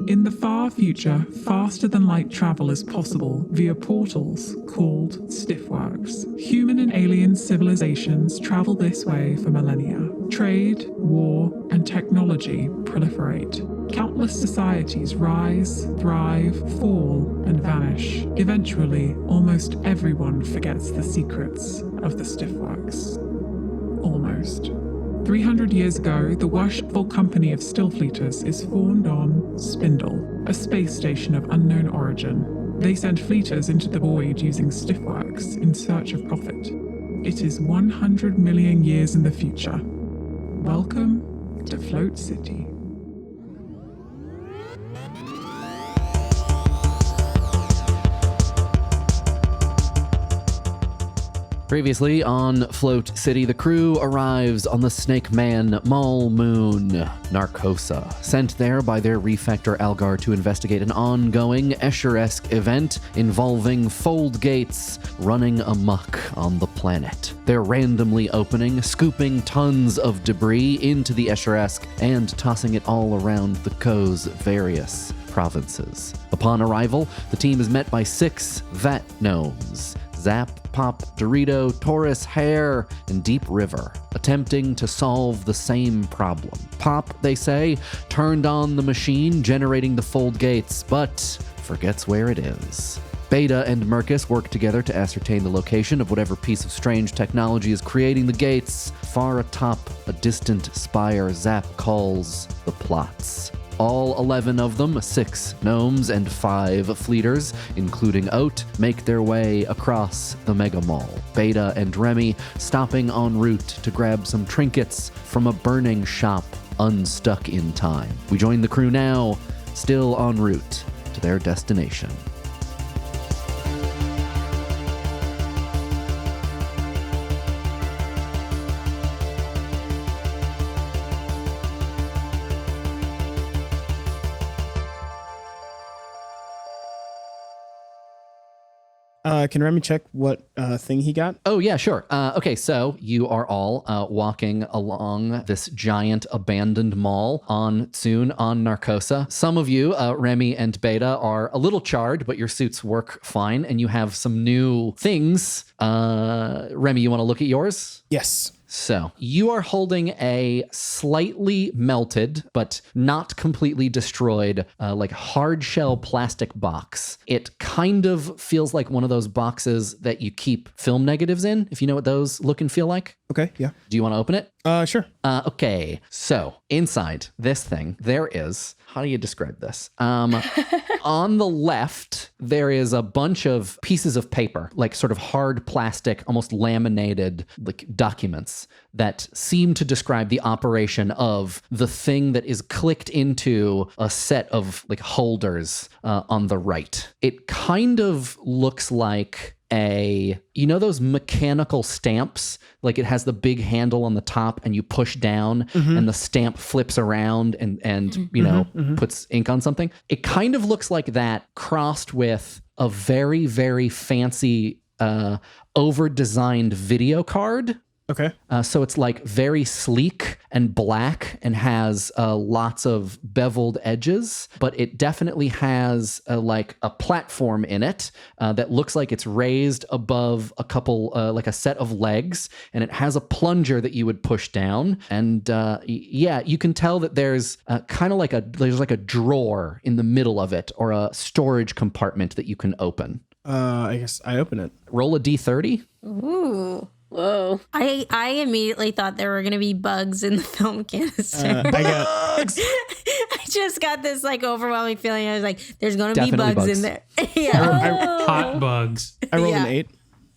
In the far future, faster-than-light travel is possible via portals called stiffworks. Human and alien civilizations travel this way for millennia. Trade, war, and technology proliferate. Countless societies rise, thrive, fall, and vanish. Eventually, almost everyone forgets the secrets of the stiffworks. Almost. 300 years ago, the worshipful company of Stillfleeters is formed on Spindle, a space station of unknown origin. They send fleeters into the void using stiffworks in search of profit. It is 100 million years in the future. Welcome to Float City. Previously on Float City, the crew arrives on the Snake Man Mall Moon, Narcosa, sent there by their refactor Algar to investigate an ongoing Escher-esque event involving fold gates running amok on the planet. They're randomly opening, scooping tons of debris into the Escher-esque and tossing it all around the Ko's various provinces. Upon arrival, the team is met by 6 vat gnomes: Zap, Pop, Dorito, Torres, Herr, and Deep River, attempting to solve the same problem. Pop, they say, turned on the machine generating the fold gates, but forgets where it is. Beta and Merkis work together to ascertain the location of whatever piece of strange technology is creating the gates. Far atop a distant spire, Zap calls the Plaats. All 11 of them, 6 gnomes and 5 fleeters, including Oat, make their way across the Mega Mall. Beta and Remy stopping en route to grab some trinkets from a burning shop unstuck in time. We join the crew now, still en route to their destination. Can Remy check what thing he got? Oh, yeah, sure. Okay, so you are all walking along this giant abandoned mall soon on Narcosa. Some of you, Remy and Beta, are a little charred, but your suits work fine, and you have some new things. Remy, you want to look at yours? Yes. So you are holding a slightly melted, but not completely destroyed, like hard shell plastic box. It kind of feels like one of those boxes that you keep film negatives in, if you know what those look and feel like. Okay, yeah. Do you want to open it? Sure. Okay, so inside this thing, there is, how do you describe this? On the left, there is a bunch of pieces of paper, like sort of hard plastic, almost laminated like documents that seem to describe the operation of the thing that is clicked into a set of like holders on the right. It kind of looks like you know those mechanical stamps? Like it has the big handle on the top and you push down and the stamp flips around and you know, puts ink on something. It kind of looks like that crossed with a very, very fancy over-designed video card. Okay. So it's like very sleek and black and has lots of beveled edges, but it definitely has like a platform in it that looks like it's raised above a couple, like a set of legs, and it has a plunger that you would push down. And yeah, you can tell that there's kind of like there's like a drawer in the middle of it or a storage compartment that you can open. I guess I open it. Roll a D30. Ooh. Whoa. I immediately thought there were going to be bugs in the film canister. Bugs! I just got this like overwhelming feeling. I was like, there's going to be Definitely bugs in there. Yeah. Hot bugs. I rolled Yeah. an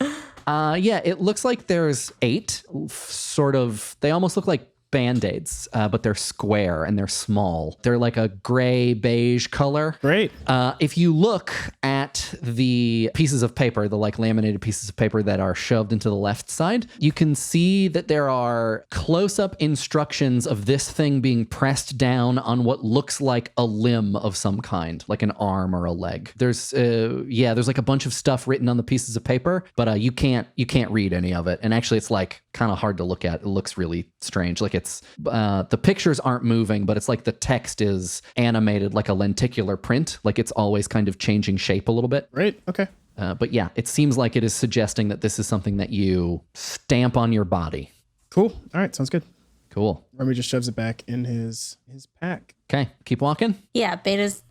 8. Yeah, it looks like there's 8 sort of, they almost look like Band-Aids, but they're square and they're small. They're like a gray beige color. Great. If you look at the pieces of paper, the like laminated pieces of paper that are shoved into the left side, you can see that there are close-up instructions of this thing being pressed down on what looks like a limb of some kind, like an arm or a leg. There's there's like a bunch of stuff written on the pieces of paper, but you can't read any of it. And actually it's like kind of hard to look at. It looks really strange. Like it's the pictures aren't moving, but it's like the text is animated like a lenticular print. Like it's always kind of changing shape a little bit. Right. Okay. But yeah, it seems like it is suggesting that this is something that you stamp on your body. Cool. All right. Sounds good. Cool. Remy just shoves it back in his pack. Okay, keep walking. Yeah, Beta's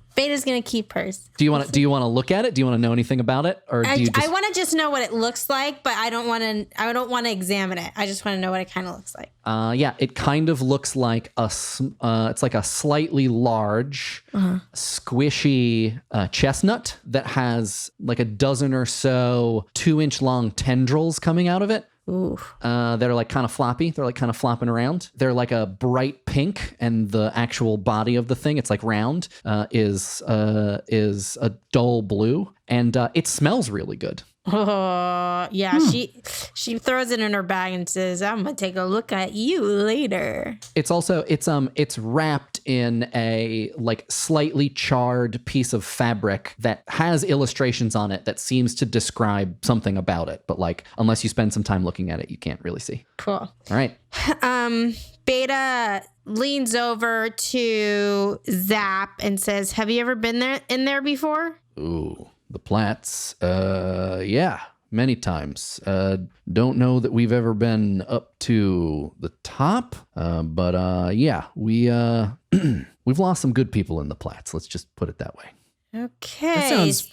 gonna keep hers. Do you want to look at it? Do you want to know anything about it, or do you just... I want to just know what it looks like, but I don't want to examine it. I just want to know what it kind of looks like. Yeah, it kind of looks like it's like a slightly large, squishy chestnut that has like a dozen or so 2-inch long tendrils coming out of it. Ooh. They're like kind of floppy. They're like kind of flopping around. They're like a bright pink, and the actual body of the thing, it's like round, is a dull blue, and it smells really good. Oh, yeah. She throws it in her bag and says, "I'm gonna take a look at you later." It's also it's wrapped in a like slightly charred piece of fabric that has illustrations on it that seems to describe something about it, but like unless you spend some time looking at it, you can't really see. Cool. All right. Beta leans over to Zap and says, "Have you ever been in there before?" Ooh. The Plaats, yeah, many times. Don't know that we've ever been up to the top, but yeah, we've lost some good people in the Plaats. Let's just put it that way. Okay. That sounds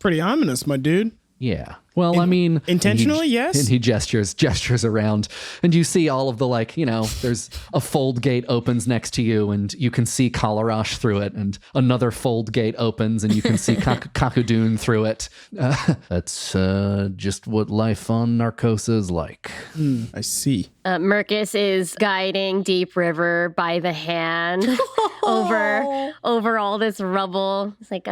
pretty ominous, my dude. Yeah. Well, I mean, intentionally, yes. And he gestures around, and you see all of the there's a fold gate opens next to you, and you can see Kalarash through it, and another fold gate opens, and you can see Kakudun through it. That's just what life on Narcosa is like. I see. Merkis is guiding Deep River by the hand over all this rubble. It's like,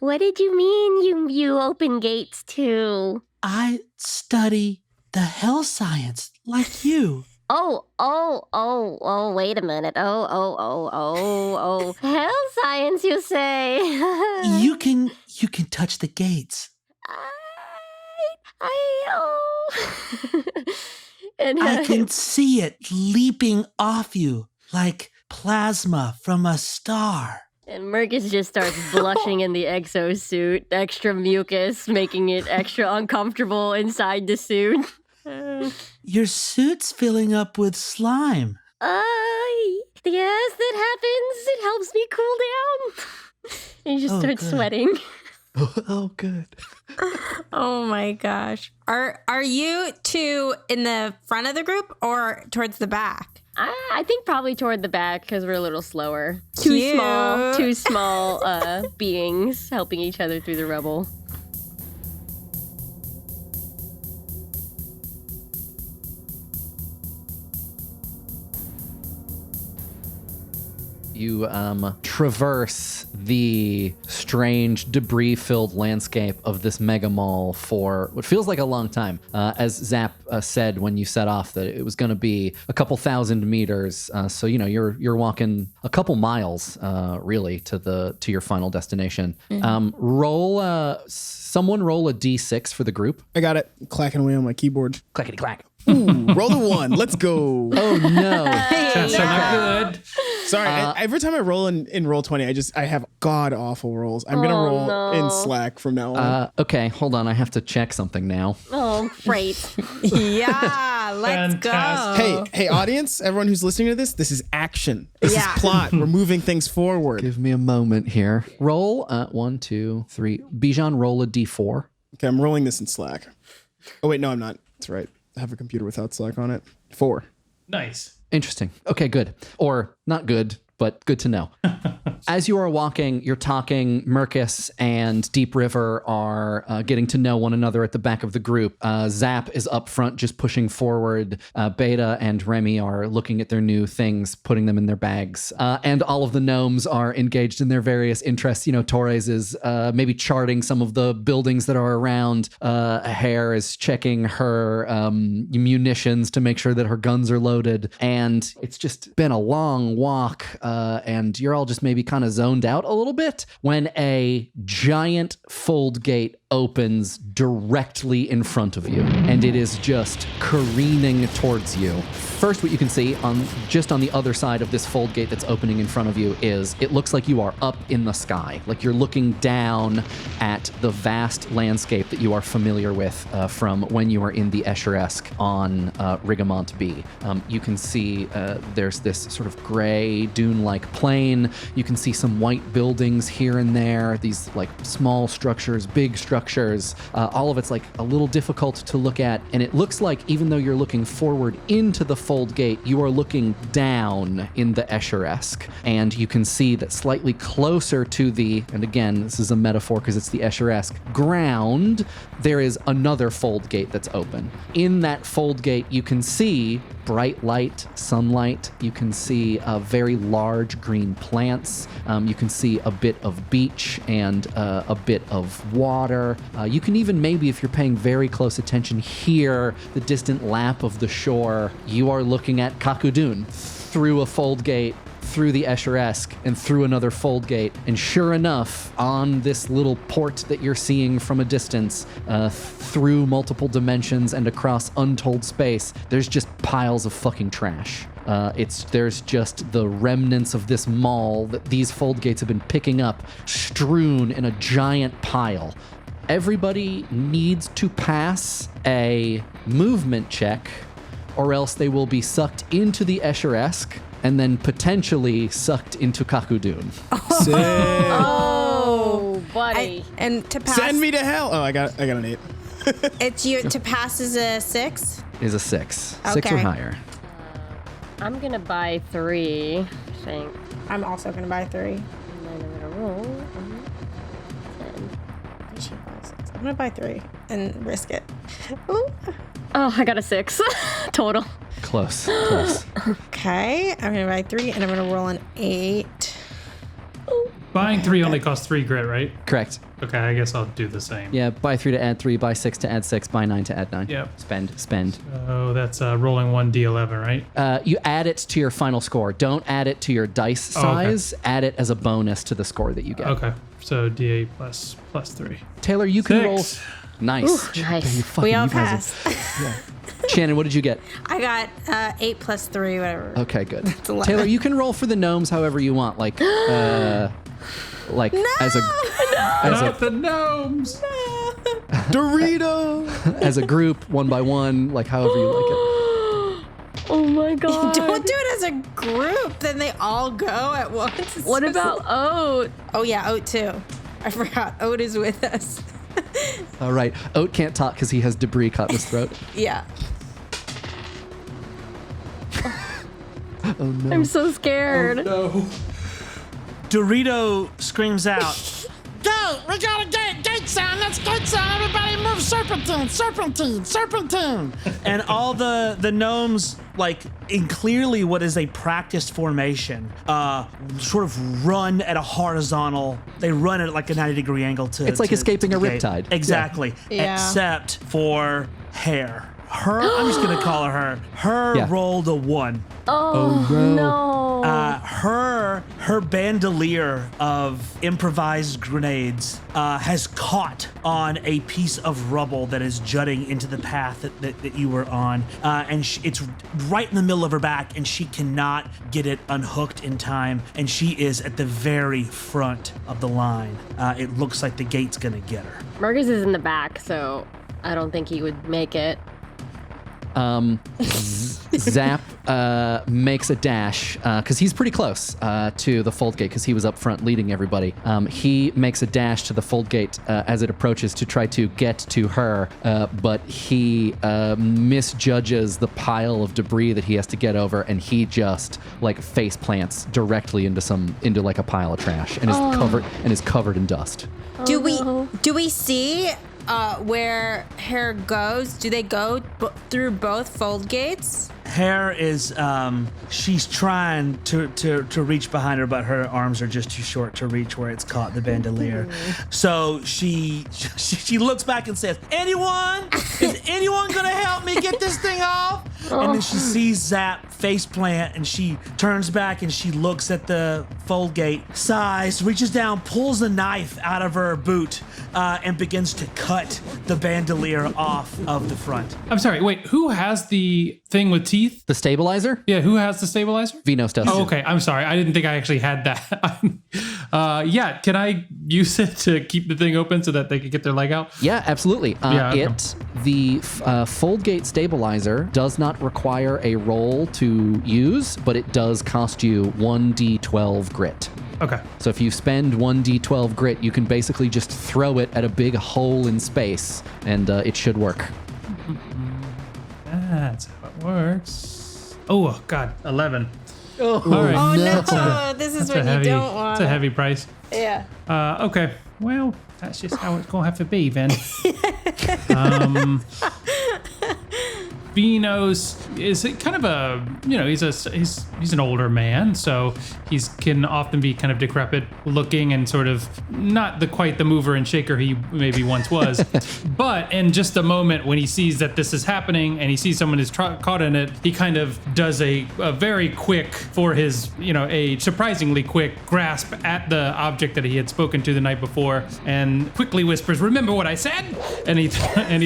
what did you mean you open gates too? I study the hell science like you. Oh, wait a minute. Oh. Hell science, you say? You can touch the gates. And I can see it leaping off you like plasma from a star. And Merkis just starts blushing in the exosuit, extra mucus, making it extra uncomfortable inside the suit. Your suit's filling up with slime. Yes, that happens. It helps me cool down. And he just starts sweating. Oh, good. Oh my gosh. Are you two in the front of the group or towards the back? I think probably toward the back because we're a little slower. Cute. Two small beings helping each other through the rubble. You traverse the strange debris-filled landscape of this mega mall for what feels like a long time. As Zap said when you set off, that it was going to be a couple thousand meters. So you're walking a couple miles, really, to your final destination. Mm-hmm. Someone roll a d6 for the group. I got it. Clacking away on my keyboard. Clackety clack. Ooh, roll a 1. Let's go. Oh no! That's not good. Sorry, every time I roll in Roll20, I have god awful rolls. I'm gonna roll in Slack from now on. Okay, hold on. I have to check something now. Oh, great. Yeah, let's go. Hey, audience, everyone who's listening to this is action. This is plot. We're moving things forward. Give me a moment here. Roll 1, 2, 3. Bijan, roll a d4. Okay, I'm rolling this in Slack. Oh wait, no, I'm not. That's right. I have a computer without Slack on it. 4. Nice. Interesting. Okay, good. Or not good, but good to know. As you are walking, you're talking. Merkis and Deep River are getting to know one another at the back of the group. Zap is up front, just pushing forward. Beta and Remy are looking at their new things, putting them in their bags. And all of the gnomes are engaged in their various interests. Torres is maybe charting some of the buildings that are around. Herr is checking her munitions to make sure that her guns are loaded. And it's just been a long walk, and you're all just maybe kind of zoned out a little bit when a giant fold gate opens directly in front of you, and it is just careening towards you. First, what you can see just on the other side of this fold gate that's opening in front of you is it looks like you are up in the sky, like you're looking down at the vast landscape that you are familiar with from when you were in the Escheresk on Rigamont B. You can see there's this sort of gray dune-like plain. You can see some white buildings here and there, these like small structures, big structures. All of it's like a little difficult to look at, and it looks like even though you're looking forward into the fold gate, you are looking down in the Escheresk, and you can see that slightly closer to the, and again, this is a metaphor because it's the Escheresk, ground, there is another fold gate that's open. In that fold gate, you can see bright light, sunlight. You can see very large green plants. You can see a bit of beach and a bit of water. You can even maybe, if you're paying very close attention, hear the distant lap of the shore. You are looking at Kakudun through a fold gate, through the Escheresk, and through another fold gate. And sure enough, on this little port that you're seeing from a distance, through multiple dimensions and across untold space, there's just piles of fucking trash. There's just the remnants of this mall that these fold gates have been picking up, strewn in a giant pile. Everybody needs to pass a movement check, or else they will be sucked into the Escheresk and then potentially sucked into Kakudun. Sick. Oh, buddy. And to pass, Send me to hell. Oh, I got an 8. it's you. To pass is a 6. Is a 6. 6 or Okay. higher. I'm gonna buy 3, I think. I'm also gonna buy 3. And then I'm gonna roll. 10. I'm gonna buy 3 and risk it. Ooh. Oh, I got a 6 total. Close. Okay, I'm gonna buy 3 and I'm gonna roll an 8. Buying 3 only costs 3 grit, right? Correct. Okay, I guess I'll do the same. Yeah, buy 3 to add 3, buy 6 to add 6, buy 9 to add 9. Yep. Spend. Oh, that's rolling 1d11, right? You add it to your final score. Don't add it to your dice size. Add it as a bonus to the score that you get. Okay, so d8 plus 3. Taylor, you can 6. roll. Nice. Ooh, nice. We all you guys pass. Shannon, what did you get? I got 8 plus 3, whatever. Okay, good. 11. Taylor, you can roll for the gnomes however you want. Like as a Not the gnomes! Dorito. as a group, one by one, like however you like it. Oh my god. Don't do it as a group, then they all go at once. It's What so- about Oat? Oh yeah, Oat too. I forgot. Oat is with us. All right. Oat can't talk because he has debris caught in his throat. Yeah. Oh no. I'm so scared. No. Dorito screams out, Go! We got a gate sound! That's gate sound! Everybody move! Serpentine! and all the gnomes, like in clearly what is a practiced formation, sort of run at a horizontal. They run at like a 90-degree angle to. It's like to- escaping to a the gate. riptide. Exactly. Yeah. Except for Herr. I'm just gonna call her Herr. Herr Yeah. rolled a 1. Oh, no. Her bandolier of improvised grenades has caught on a piece of rubble that is jutting into the path that you were on, and it's right in the middle of her back, and she cannot get it unhooked in time, and she is at the very front of the line. It looks like the gate's gonna get her. Merkis is in the back, so I don't think he would make it. Zap makes a dash because he's pretty close to the fold gate because he was up front leading everybody. He makes a dash to the fold gate as it approaches to try to get to her, but he misjudges the pile of debris that he has to get over, and he just like face plants directly into like a pile of trash and is covered in dust. Do we see where Herr goes? Do they go through both fold gates? Herr is, she's trying to reach behind her, but her arms are just too short to reach where it's caught the bandolier. So she looks back and says, "Anyone? Is anyone gonna help me get this thing off?" And then she sees Zap face plant, and she turns back and she looks at the fold gate, sighs, reaches down, pulls a knife out of her boot, and begins to cut the bandolier off of the front. I'm sorry, wait, who has the thing with teeth? The stabilizer? Yeah, who has the stabilizer? Vynos does. Oh, okay. I'm sorry. I didn't think I actually had that. Yeah, can I use it to keep the thing open so that they can get their leg out? Yeah, absolutely. Okay. The fold gate stabilizer does not require a roll to use, but it does cost you 1d12 grit. Okay. So if you spend 1d12 grit, you can basically just throw it at a big hole in space, and it should work. That's how it works. Oh, God, 11. Oh, all right. Oh, no. This is what you don't want. It's a heavy price. Yeah. Okay. Well, that's just how it's going to have to be, then. Vynos is kind of a, he's an older man, so he's can often be kind of decrepit looking and sort of not quite the mover and shaker he maybe once was. But in just a moment when he sees that this is happening and he sees someone is caught in it, he kind of does a very quick, for his, a surprisingly quick grasp at the object that he had spoken to the night before and quickly whispers, "Remember what I said?" And he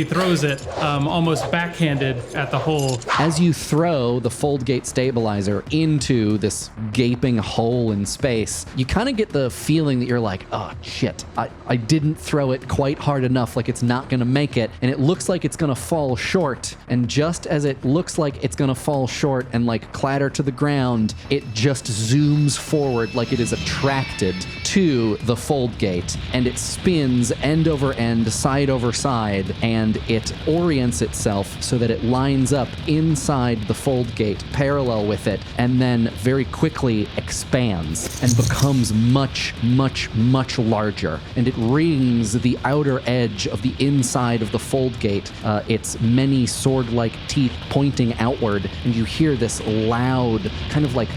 throws it almost backhanded at the hole. As you throw the fold gate stabilizer into this gaping hole in space, you kind of get the feeling that you're like, oh shit, I didn't throw it quite hard enough, like it's not gonna make it, and it looks like it's gonna fall short, and just as it looks like it's gonna fall short and like clatter to the ground, it just zooms forward like it is attracted to the fold gate, and it spins end over end, side over side, and it orients itself so that it lines up inside the fold gate, parallel with it, and then very quickly expands and becomes much, much, much larger. And it rings the outer edge of the inside of the fold gate, its many sword-like teeth pointing outward, and you hear this loud, kind of like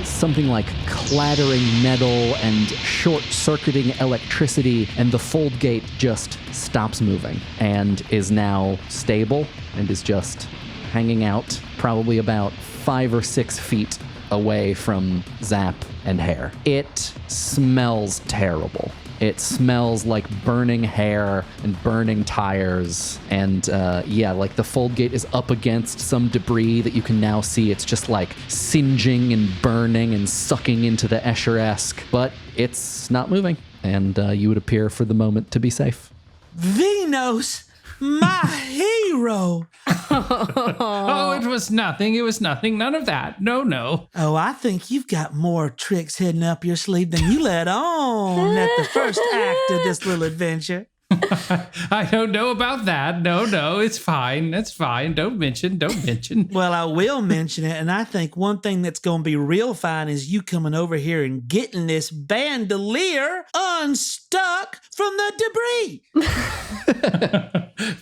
something like clattering metal and short-circuiting electricity, and the fold gate just stops moving and is now stable and is just hanging out probably about 5 or 6 feet away from Zap and Herr. It smells terrible. It smells like burning hair and burning tires. And like the fold gate is up against some debris that you can now see. It's just like singeing and burning and sucking into the Escher-esque, but it's not moving. And you would appear for the moment to be safe. Vynos, my hero. Oh, it was nothing. It was nothing. None of that. No. Oh, I think you've got more tricks hidden up your sleeve than you let on at the first act of this little adventure. I don't know about that. No, it's fine. That's fine. Don't mention. Well, I will mention it, and I think one thing that's going to be real fine is you coming over here and getting this bandolier unstuck from the debris.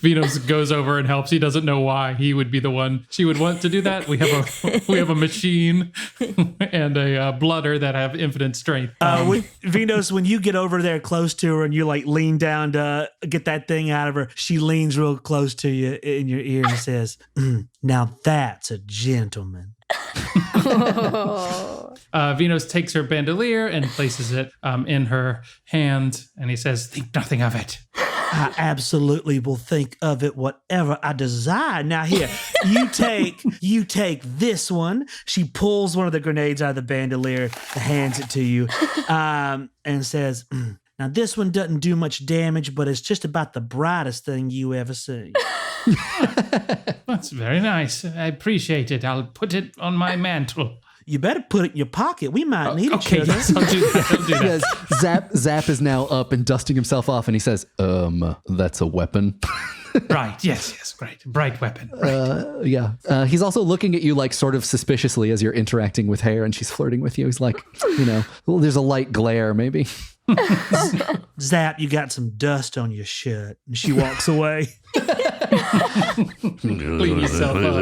Vynos goes over and helps. He doesn't know why he would be the one she would want to do that. We have a machine and a blooder that have infinite strength. Vynos, when you get over there close to her and you like lean down to get that thing out of her, she leans real close to you in your ear and says, "Now that's a gentleman." Vynos takes her bandolier and places it in her hand, and he says, "Think nothing of it." I absolutely will think of it whatever I desire. Now here, you take this one. She pulls one of the grenades out of the bandolier, hands it to you, and says, "Now this one doesn't do much damage, but it's just about the brightest thing you ever see." That's very nice. I appreciate it. I'll put it on my mantle. You better put it in your pocket. We might need it. Okay, yes, I'll do that. Yes, Zap is now up and dusting himself off, and he says, that's a weapon. Right, yes, great. Bright weapon. Right. He's also looking at you like sort of suspiciously as you're interacting with Herr, and she's flirting with you. He's like, well, there's a light glare, maybe. Zap, you got some dust on your shirt. And she walks away. Clean yourself up.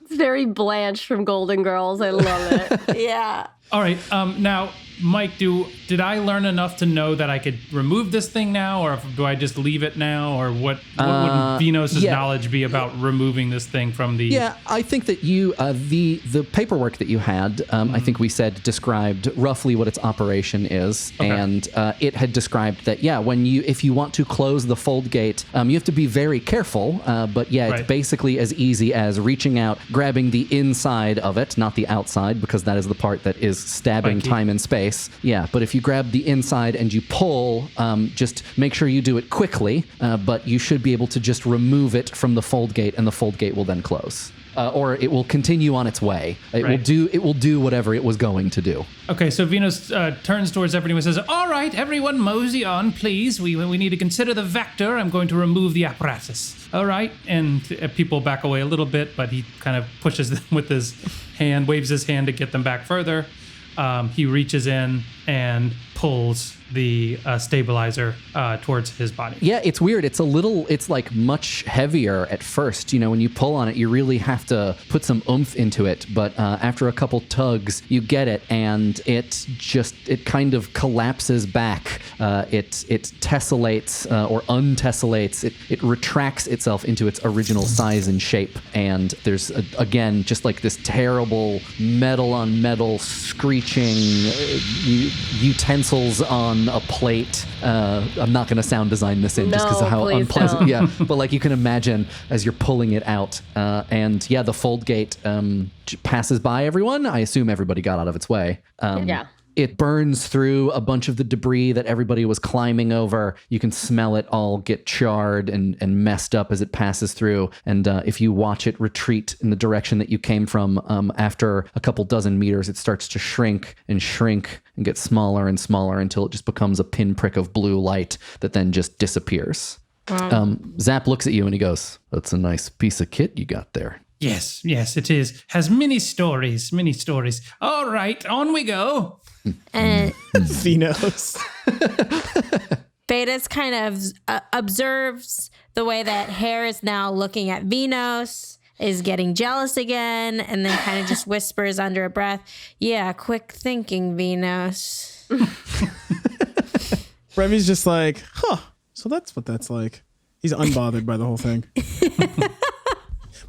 It's very Blanche from Golden Girls. I love it. Yeah. All right. Now, Mike, did I learn enough to know that I could remove this thing now, or do I just leave it now, or what would Vynos' knowledge be about removing this thing from the? Yeah, I think that you the paperwork that you had, I think we said described roughly what its operation is, and it had described that if you want to close the fold gate, you have to be very careful. But it's basically as easy as reaching out, grabbing the inside of it, not the outside, because that is the part that is stabbing time and space. Yeah, but if you grab the inside and you pull, just make sure you do it quickly, but you should be able to just remove it from the fold gate, and the fold gate will then close. Or it will continue on its way. It will do whatever it was going to do. Okay, so Vynos turns towards everyone and says, all right, everyone mosey on, please. We need to consider the vector. I'm going to remove the apparatus. All right, and people back away a little bit, but he kind of pushes them with his hand, waves his hand to get them back further. He reaches in and pulls the stabilizer towards his body. Yeah, it's weird. It's like much heavier at first. When you pull on it, you really have to put some oomph into it. But after a couple tugs, you get it, and it kind of collapses back. It tessellates or untessellates. It retracts itself into its original size and shape. And there's, again, just like this terrible metal on metal screeching utensils on a plate. I'm not going to sound design this in just because of how unpleasant. Don't. Yeah, but like you can imagine as you're pulling it out, and the fold gate passes by everyone. I assume everybody got out of its way. It burns through a bunch of the debris that everybody was climbing over. You can smell it all get charred and messed up as it passes through. And if you watch it retreat in the direction that you came from, after a couple dozen meters, it starts to shrink and get smaller and smaller until it just becomes a pinprick of blue light that then just disappears. Zap looks at you and he goes, "That's a nice piece of kit you got there." Yes, it is. Has many stories. All right, on we go. And Vynos. Betas kind of observes the way that Herr is now looking at Vynos, is getting jealous again, and then kind of just whispers under a breath, "Yeah, quick thinking, Vynos." Remy's just like, so that's what that's like. He's unbothered by the whole thing.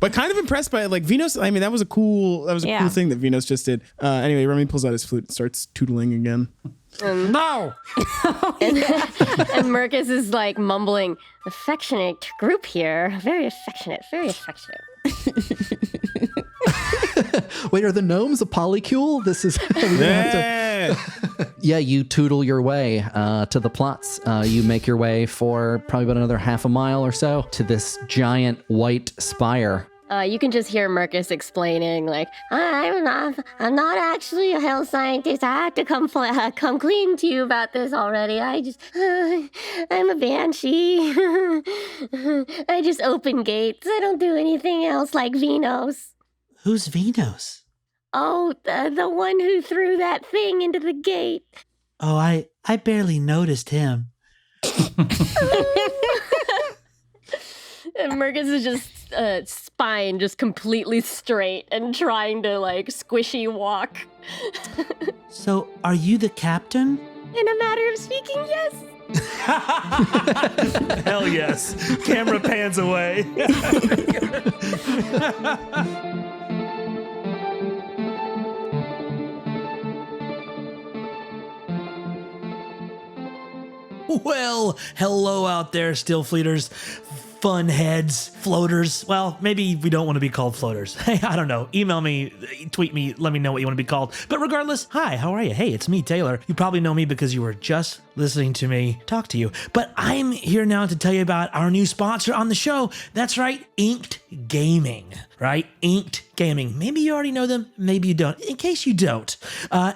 But kind of impressed by it. Like Vynos, I mean, that was a cool cool thing that Vynos just did. Anyway, Remy pulls out his flute and starts tootling again. No! And Merkis is like mumbling, "Affectionate group here. Very affectionate, very affectionate." Wait, are the gnomes a polycule? This is... Yeah, you tootle your way to the Plaats. You make your way for probably about another half a mile or so to this giant white spire. You can just hear Merkis explaining, like, I'm not actually a hell scientist. I have to come clean to you about this already. I'm a banshee. I just open gates. I don't do anything else like Vynos. Who's Vynos? Oh, the one who threw that thing into the gate. Oh, I barely noticed him. And Merkis is just spine just completely straight and trying to like squishy walk. So, are you the captain? In a matter of speaking, yes. Hell yes. Camera pans away. Well, hello out there, still fleeters. Fun heads, floaters. Well, maybe we don't want to be called floaters. Hey, I don't know. Email me, tweet me, let me know what you want to be called. But regardless, hi, how are you? Hey, it's me, Taylor. You probably know me because you were just listening to me talk to you. But I'm here now to tell you about our new sponsor on the show. That's right, Inked Gaming, right? Inked Gaming. Maybe you already know them, maybe you don't. In case you don't,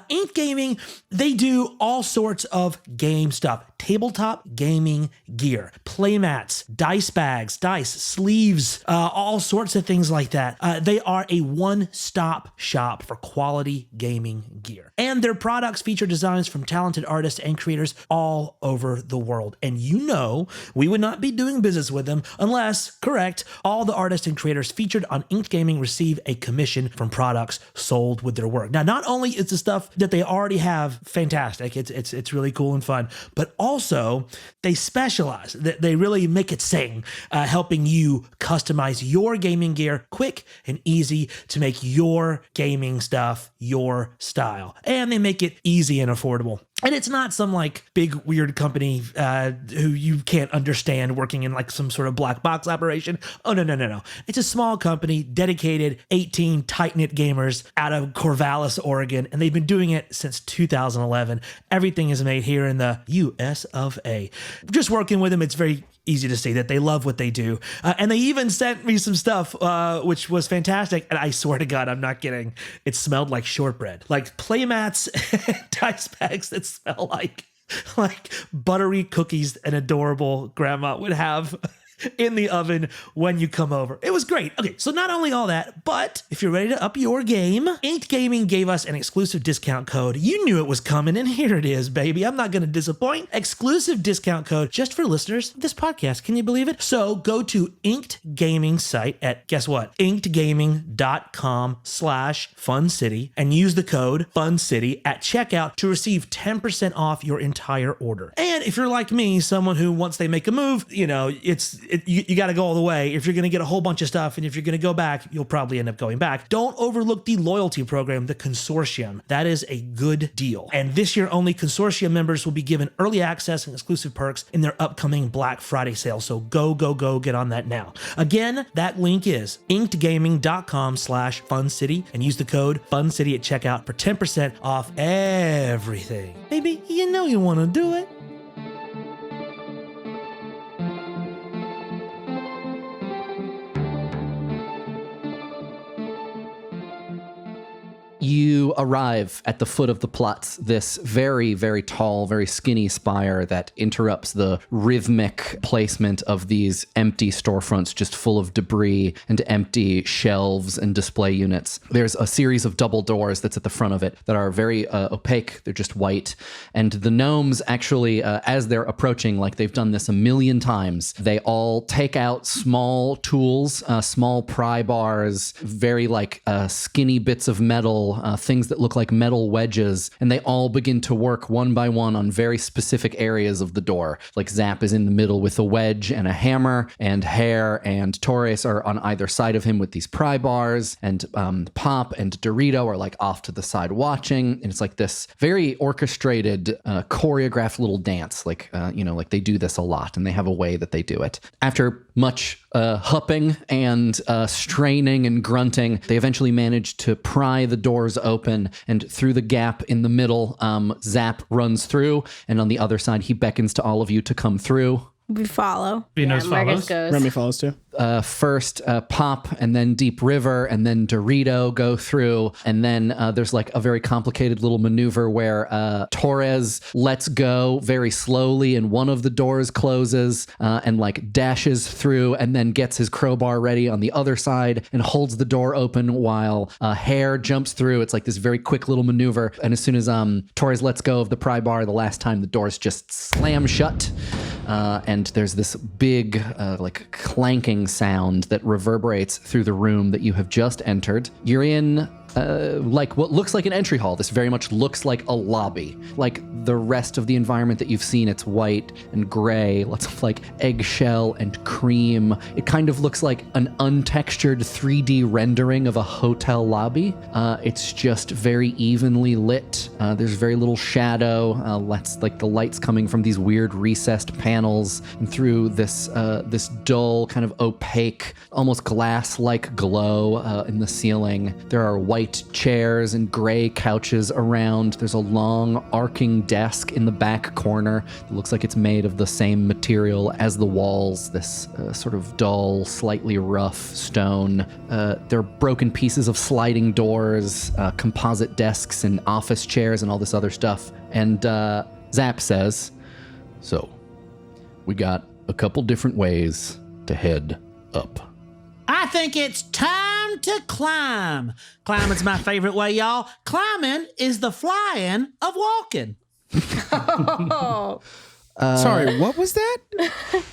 Inked Gaming, they do all sorts of game stuff. Tabletop gaming gear, playmats, dice bags, dice, sleeves, all sorts of things like that. They are a one-stop shop for quality gaming gear. And their products feature designs from talented artists and creators all over the world. And you know, we would not be doing business with them unless, correct, all the artists and creators featured on Inked Gaming receive a commission from products sold with their work. Now, not only is the stuff that they already have fantastic, it's really cool and fun, but also they specialize. They really make it sing, helping you customize your gaming gear quick and easy to make your gaming stuff your style. And they make it easy and affordable. And it's not some like big weird company who you can't understand working in like some sort of black box operation. Oh, no. It's a small company, dedicated 18 tight-knit gamers out of Corvallis, Oregon. And they've been doing it since 2011. Everything is made here in the US of A. Just working with them, it's very easy to see that they love what they do. And they even sent me some stuff, which was fantastic. And I swear to God, I'm not kidding. It smelled like shortbread, like playmats and dice bags that smell like buttery cookies an adorable grandma would have in the oven when you come over. It was great. Okay, so not only all that, but if you're ready to up your game, Inked Gaming gave us an exclusive discount code. You knew it was coming, and here it is, baby. I'm not going to disappoint. Exclusive discount code just for listeners of this podcast. Can you believe it? So go to Inked Gaming site at, guess what? inkedgaming.com/FunCity and use the code FunCity at checkout to receive 10% off your entire order. And if you're like me, someone who once they make a move, you know, you got to go all the way. If you're going to get a whole bunch of stuff and if you're going to go back, you'll probably end up going back. Don't overlook the loyalty program, the Consortium. That is a good deal. And this year only Consortium members will be given early access and exclusive perks in their upcoming Black Friday sale. So go get on that now. Again, that link is inkedgaming.com/FunCity and use the code FunCity at checkout for 10% off everything. Maybe you know you want to do it. You arrive at the foot of the Plaats, this very, very tall, very skinny spire that interrupts the rhythmic placement of these empty storefronts just full of debris and empty shelves and display units. There's a series of double doors that's at the front of it that are very opaque. They're just white. And the gnomes actually, as they're approaching, like they've done this a million times, they all take out small tools, small pry bars, very like skinny bits of metal, things that look like metal wedges, and they all begin to work one by one on very specific areas of the door. Like Zap is in the middle with a wedge and a hammer, and Herr and Torres are on either side of him with these pry bars, and Pop and Dorito are like off to the side watching, and it's like this very orchestrated, choreographed little dance. Like, like they do this a lot, and they have a way that they do it. After much hupping and straining and grunting, they eventually manage to pry the doors open, and through the gap in the middle, Zap runs through, and on the other side, he beckons to all of you to come through. We follow. Vynos follows. Goes. Remy follows too. First Pop, and then Deep River, and then Dorito go through, and then there's like a very complicated little maneuver where Torres lets go very slowly, and one of the doors closes, and like dashes through, and then gets his crowbar ready on the other side and holds the door open while Herr jumps through. It's like this very quick little maneuver, and as soon as Torres lets go of the pry bar the last time, the doors just slam shut, and there's this big like clanking sound that reverberates through the room that you have just entered. You're in like what looks like an entry hall. This very much looks like a lobby. Like the rest of the environment that you've seen, it's white and gray, lots of like eggshell and cream. It kind of looks like an untextured 3D rendering of a hotel lobby. It's just very evenly lit. There's very little shadow. That's like the lights coming from these weird recessed panels and through this this dull kind of opaque, almost glass-like glow in the ceiling. There are white chairs and gray couches around. There's a long arcing desk in the back corner that looks like it's made of the same material as the walls, this sort of dull, slightly rough stone. There are broken pieces of sliding doors, composite desks and office chairs and all this other stuff. And Zap says, "So, we got a couple different ways to head up." I think it's time to climb. Climbing's my favorite way, y'all. Climbing is the flying of walking. Sorry, what was that?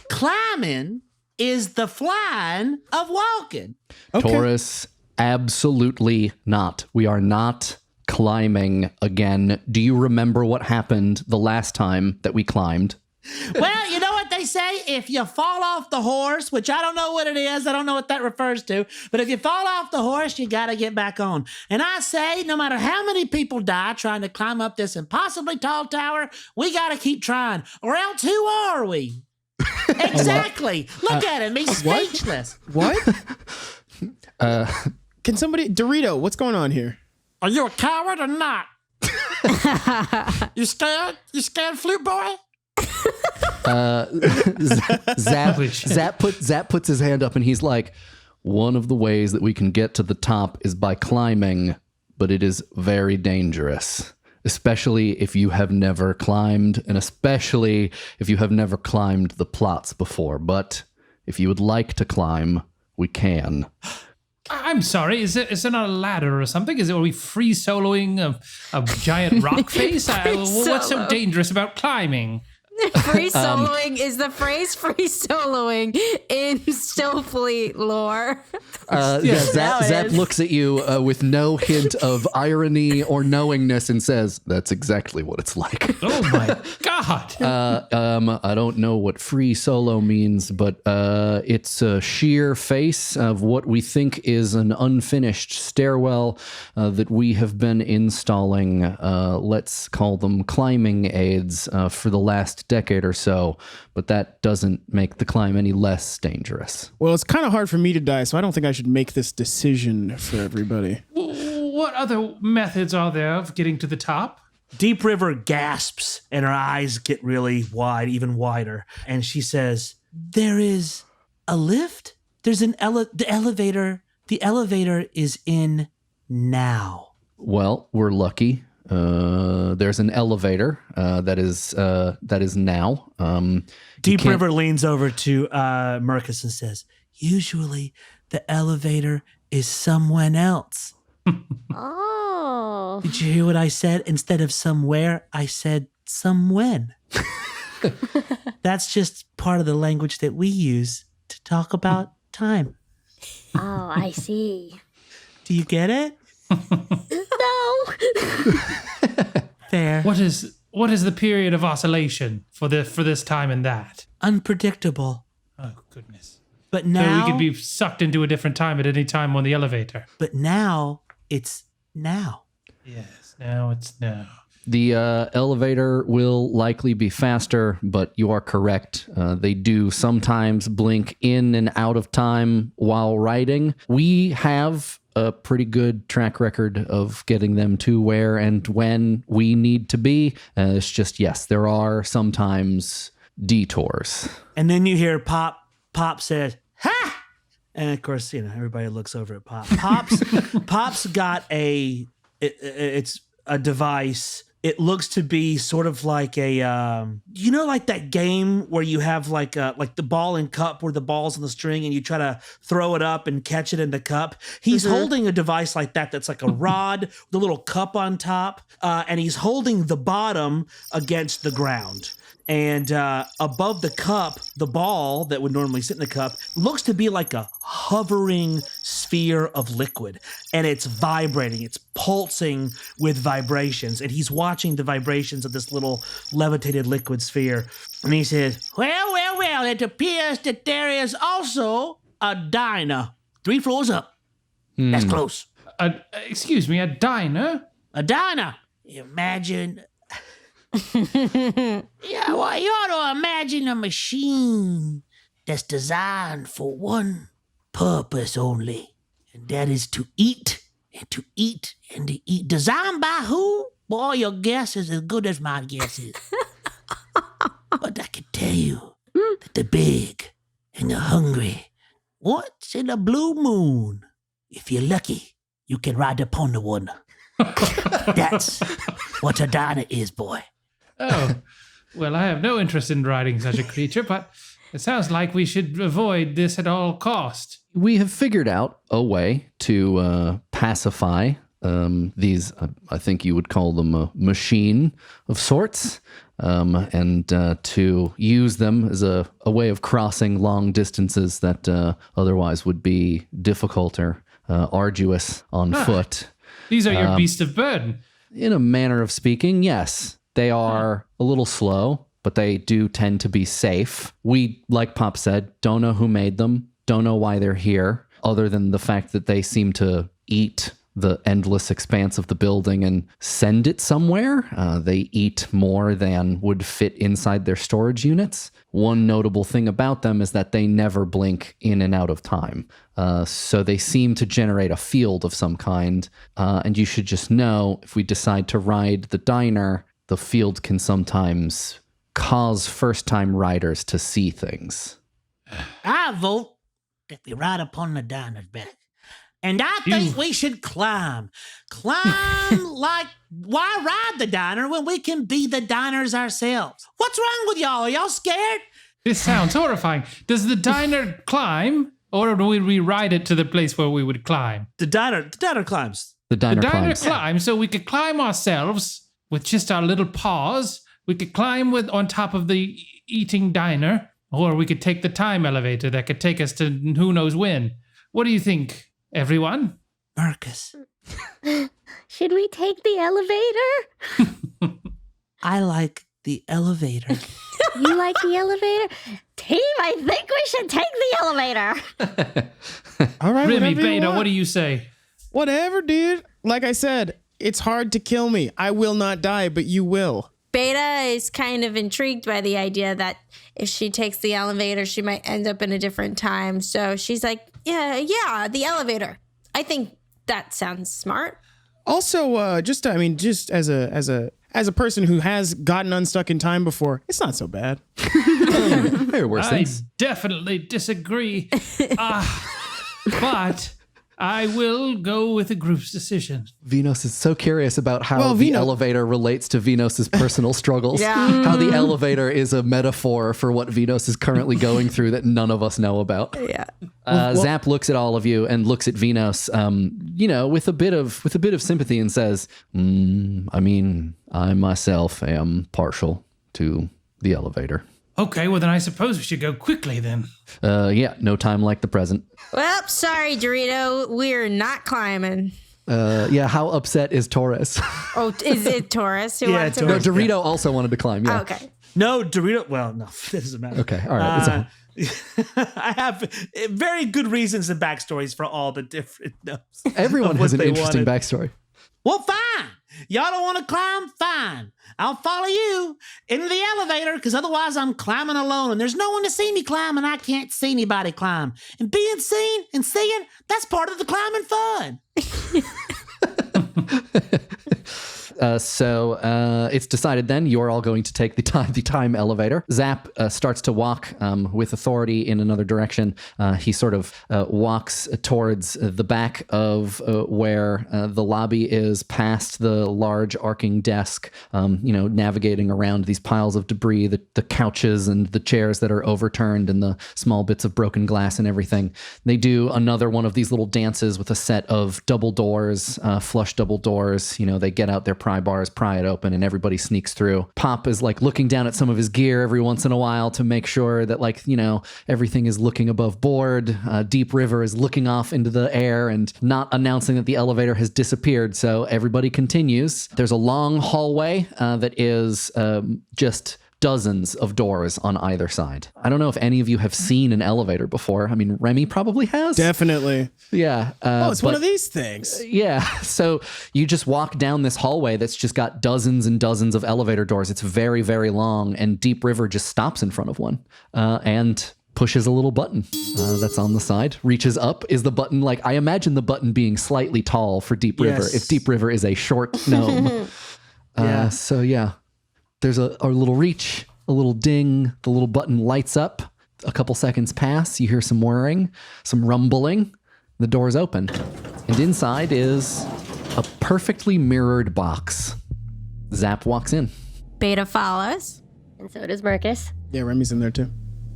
Climbing is the flying of walking. Okay. Torres, absolutely not. We are not climbing again. Do you remember what happened the last time that we climbed? Well, you know what they say? If you fall off the horse, which I don't know what it is, I don't know what that refers to, but if you fall off the horse, you got to get back on. And I say, no matter how many people die trying to climb up this impossibly tall tower, we got to keep trying. Or else who are we? Exactly. Look at him. He's speechless. What? Can somebody... Dorito, what's going on here? Are you a coward or not? You scared? You scared, flute boy? Zap puts his hand up and he's like, one of the ways that we can get to the top is by climbing, but it is very dangerous, especially if you have never climbed, and especially if you have never climbed the Plaats before. But if you would like to climb, we can. I'm sorry, is there not a ladder or something? Are we free soloing a giant rock face? What's so dangerous about climbing? Free soloing is the phrase free soloing in Stillfleet lore. Zap looks at you with no hint of irony or knowingness and says, that's exactly what it's like. Oh my God. I don't know what free solo means, but it's a sheer face of what we think is an unfinished stairwell that we have been installing, let's call them climbing aids, for the last decade or so, but that doesn't make the climb any less dangerous. Well, it's kind of hard for me to die, so I don't think I should make this decision for everybody. What other methods are there of getting to the top? Deep River gasps and her eyes get really wide, even wider. And she says, there is a lift? There's the elevator. The elevator is in now. Well, we're lucky. There's an elevator that is now. Deep River leans over to Merkis and says, usually the elevator is someone else. Oh. Did you hear what I said? Instead of somewhere, I said somewhen. That's just part of the language that we use to talk about time. Oh, I see. Do you get it? No. Fair. What is the period of oscillation for this time and that? Unpredictable. Oh goodness. But So now we could be sucked into a different time at any time on the elevator. But now it's now. Yes, now it's now. The elevator will likely be faster, but you are correct. They do sometimes blink in and out of time while riding. We have a pretty good track record of getting them to where and when we need to be. It's just, yes, there are sometimes detours. And then you hear Pop says, ha! And of course, everybody looks over at Pop. Pop's got it's a device. It looks to be sort of like a, like that game where you have like the ball and cup where the ball's on the string and you try to throw it up and catch it in the cup. He's holding a device like that that's like a rod with a little cup on top, and he's holding the bottom against the ground. And above the cup, the ball that would normally sit in the cup looks to be like a hovering sphere of liquid. And it's vibrating. It's pulsing with vibrations. And he's watching the vibrations of this little levitated liquid sphere. And he says, well, it appears that there is also a diner 3 floors up. That's close. Excuse me, a diner? A diner. Imagine... Yeah, well, you ought to imagine a machine that's designed for one purpose only, and that is to eat and to eat and to eat. Designed by who? Boy, your guess is as good as my guess is. But I can tell you that the big and the hungry, once in a blue moon, if you're lucky, you can ride upon the one. That's what a diner is, boy. Oh, well, I have no interest in riding such a creature, but it sounds like we should avoid this at all cost. We have figured out a way to pacify these, I think you would call them a machine of sorts. and to use them as a way of crossing long distances that otherwise would be difficult or arduous on foot. These are your beasts of burden. In a manner of speaking, yes. They are a little slow, but they do tend to be safe. We, like Pop said, don't know who made them, don't know why they're here, other than the fact that they seem to eat the endless expanse of the building and send it somewhere. They eat more than would fit inside their storage units. One notable thing about them is that they never blink in and out of time. So they seem to generate a field of some kind. And you should just know, if we decide to ride the diner, the field can sometimes cause first-time riders to see things. I vote that we ride upon the diner's back. And I think we should climb. Like, why ride the diner when we can be the diners ourselves? What's wrong with y'all? Are y'all scared? This sounds horrifying. Does the diner climb, or do we ride it to the place where we would climb? The diner climbs. The diner climbs, so we could climb ourselves with just our little paws. We could climb on top of the eating diner, or we could take the time elevator that could take us to who knows when. What do you think, everyone? Merkis. Should we take the elevator? I like the elevator. You like the elevator? Team, I think we should take the elevator. All right, Remy, whatever you Beta, want. what do you say? Whatever, dude. Like I said, it's hard to kill me. I will not die, but you will. Beta is kind of intrigued by the idea that if she takes the elevator, she might end up in a different time. So she's like, yeah, the elevator. I think that sounds smart. Also, just as a person who has gotten unstuck in time before, it's not so bad. There are worse I things. definitely disagree. But I will go with the group's decision. Vynos is so curious about how the elevator relates to Vynos' personal struggles. Yeah. How the elevator is a metaphor for what Vynos is currently going through that none of us know about. Yeah. Zap looks at all of you and looks at Vynos, with a bit of sympathy and says, I myself am partial to the elevator. Okay, well then I suppose we should go quickly then. No time like the present. Well, sorry, Dorito. We're not climbing. How upset is Torres? Oh, is it Torres who Yeah, wants to? No, Torres. Dorito also wanted to climb, yeah. Oh, okay. No, Dorito. Well, no, that doesn't matter. Okay, all right. I have very good reasons and backstories for all the different notes. Everyone has an they interesting wanted. backstory. Well, fine. Y'all don't want to climb? Fine. I'll follow you into the elevator because otherwise I'm climbing alone and there's no one to see me climb and I can't see anybody climb. And being seen and seeing, that's part of the climbing fun. So it's decided then you're all going to take the time elevator. Zap starts to walk with authority in another direction. He sort of walks towards the back of where the lobby is, past the large arcing desk, navigating around these piles of debris, the couches and the chairs that are overturned and the small bits of broken glass and everything. They do another one of these little dances with a set of double doors, flush double doors. They get out their pry bars, pry it open, and everybody sneaks through. Pop is looking down at some of his gear every once in a while to make sure that everything is looking above board. Deep River is looking off into the air and not announcing that the elevator has disappeared. So everybody continues. There's a long hallway that is just dozens of doors on either side. I don't know if any of you have seen an elevator before. Remy probably has. Definitely. Yeah. It's one of these things. Yeah. So you just walk down this hallway that's just got dozens and dozens of elevator doors. It's very, very long, and Deep River just stops in front of one and pushes a little button that's on the side. Reaches up is the button. I imagine the button being slightly tall for Deep River, Yes. if Deep River is a short gnome. Yeah. So yeah. There's a little reach, a little ding, the little button lights up. A couple seconds pass, you hear some whirring, some rumbling. The doors open, and inside is a perfectly mirrored box. Zap walks in. Beta follows. And so does Merkis. Yeah, Remy's in there too.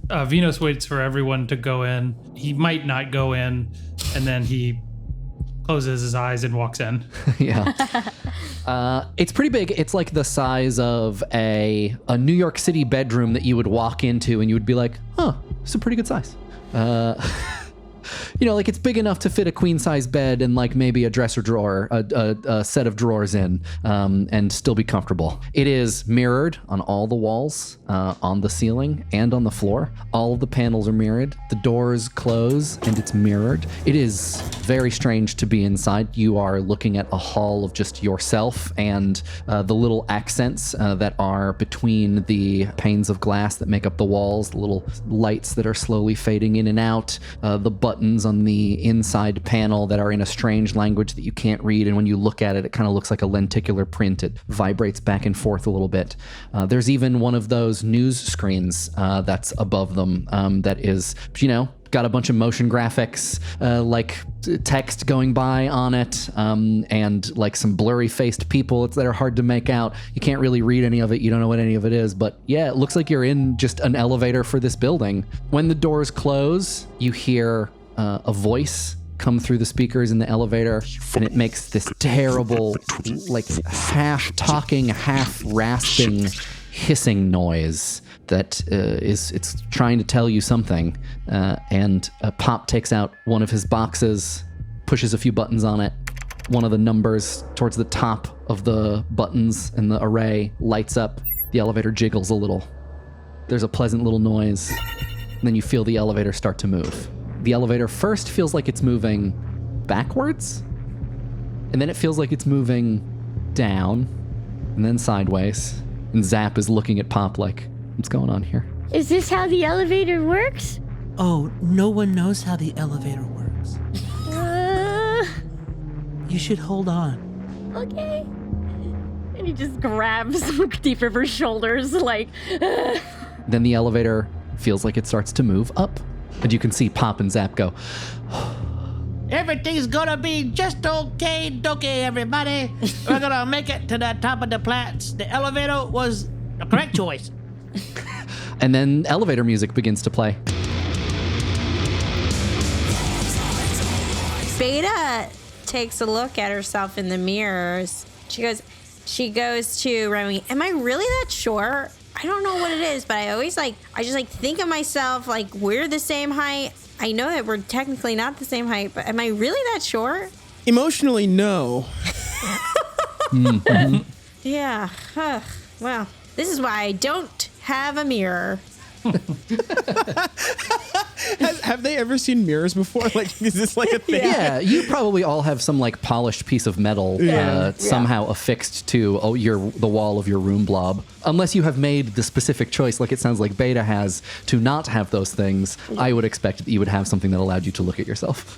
Vynos waits for everyone to go in. He might not go in, and then he closes his eyes and walks in. Yeah. It's pretty big. It's like the size of a New York City bedroom that you would walk into and you would be like, huh, it's a pretty good size. Like it's big enough to fit a queen size bed and like maybe a dresser drawer, a set of drawers in, and still be comfortable. It is mirrored on all the walls, on the ceiling and on the floor. All of the panels are mirrored. The doors close and it's mirrored. It is very strange to be inside. You are looking at a hall of just yourself and the little accents that are between the panes of glass that make up the walls, the little lights that are slowly fading in and out, the buttons on the inside panel that are in a strange language that you can't read, and when you look at it, it kind of looks like a lenticular print. It vibrates back and forth a little bit. There's even one of those news screens that's above them that is, got a bunch of motion graphics, like text going by on it, and like some blurry-faced people that are hard to make out. You can't really read any of it. You don't know what any of it is, but yeah, it looks like you're in just an elevator for this building. When the doors close, you hear a voice come through the speakers in the elevator, and it makes this terrible, like half talking, half rasping, hissing noise that it's trying to tell you something. And Pop takes out one of his boxes, pushes a few buttons on it. One of the numbers towards the top of the buttons in the array lights up. The elevator jiggles a little. There's a pleasant little noise. And then you feel the elevator start to move. The elevator first feels like it's moving backwards, and then it feels like it's moving down, and then sideways. And Zap is looking at Pop like, what's going on here? Is this how the elevator works? Oh, no one knows how the elevator works. You should hold on. Okay. And he just grabs Deep River's shoulders like... Then the elevator feels like it starts to move up. And you can see Pop and Zap go, Everything's gonna be just okay, dokey, everybody. We're gonna make it to the top of the Plaats. The elevator was the correct choice. and then elevator music begins to play. Beta takes a look at herself in the mirrors. She goes to Remy, am I really that short? I don't know what it is, but I just think of myself like we're the same height. I know that we're technically not the same height, but am I really that short? Emotionally, no. Mm-hmm. Yeah. Well, this is why I don't have a mirror. Have they ever seen mirrors before? Like, is this like a thing? Yeah, you probably all have some like polished piece of metal somehow affixed to the wall of your room blob. Unless you have made the specific choice, like it sounds like Beta has, to not have those things, I would expect that you would have something that allowed you to look at yourself.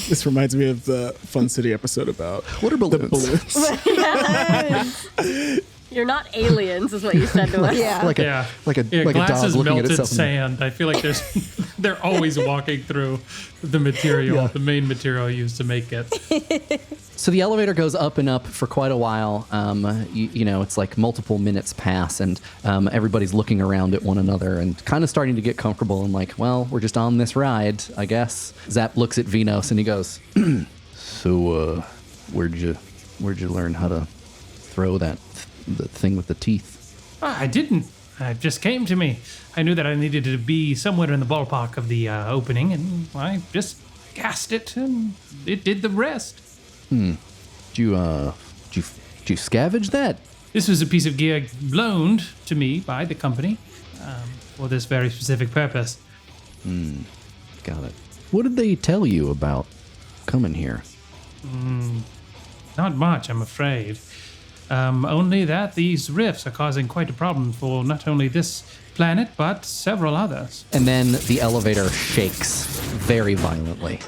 This reminds me of the Fun City episode about what are balloons? You're not aliens, is what you said to us. Yeah. Like a glass dog is looking at melted itself. sand. I feel like they're always walking through the material, the main material used to make it. So the elevator goes up and up for quite a while. It's like multiple minutes pass, and everybody's looking around at one another and kind of starting to get comfortable and like, well, we're just on this ride, I guess. Zap looks at Vynos and he goes, "So, where'd you learn how to throw the thing with the teeth?" I didn't. It just came to me. I knew that I needed to be somewhere in the ballpark of the opening, and I just cast it, and it did the rest. Did you scavenge that? This was a piece of gear loaned to me by the company for this very specific purpose. Got it. What did they tell you about coming here? Not much, I'm afraid. Only that these rifts are causing quite a problem for not only this planet, but several others. And then the elevator shakes very violently.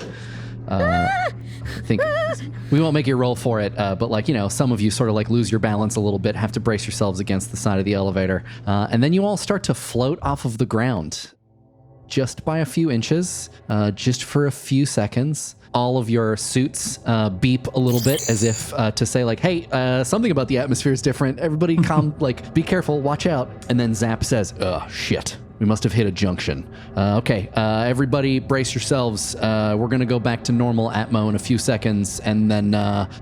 I think we won't make you roll for it, but some of you sort of like lose your balance a little bit, have to brace yourselves against the side of the elevator. And then you all start to float off of the ground just by a few inches, just for a few seconds. All of your suits beep a little bit as if to say like, hey, something about the atmosphere is different. Everybody calm, be careful, watch out. And then Zap says, shit. We must have hit a junction. Okay, everybody brace yourselves. We're going to go back to normal Atmo in a few seconds, and then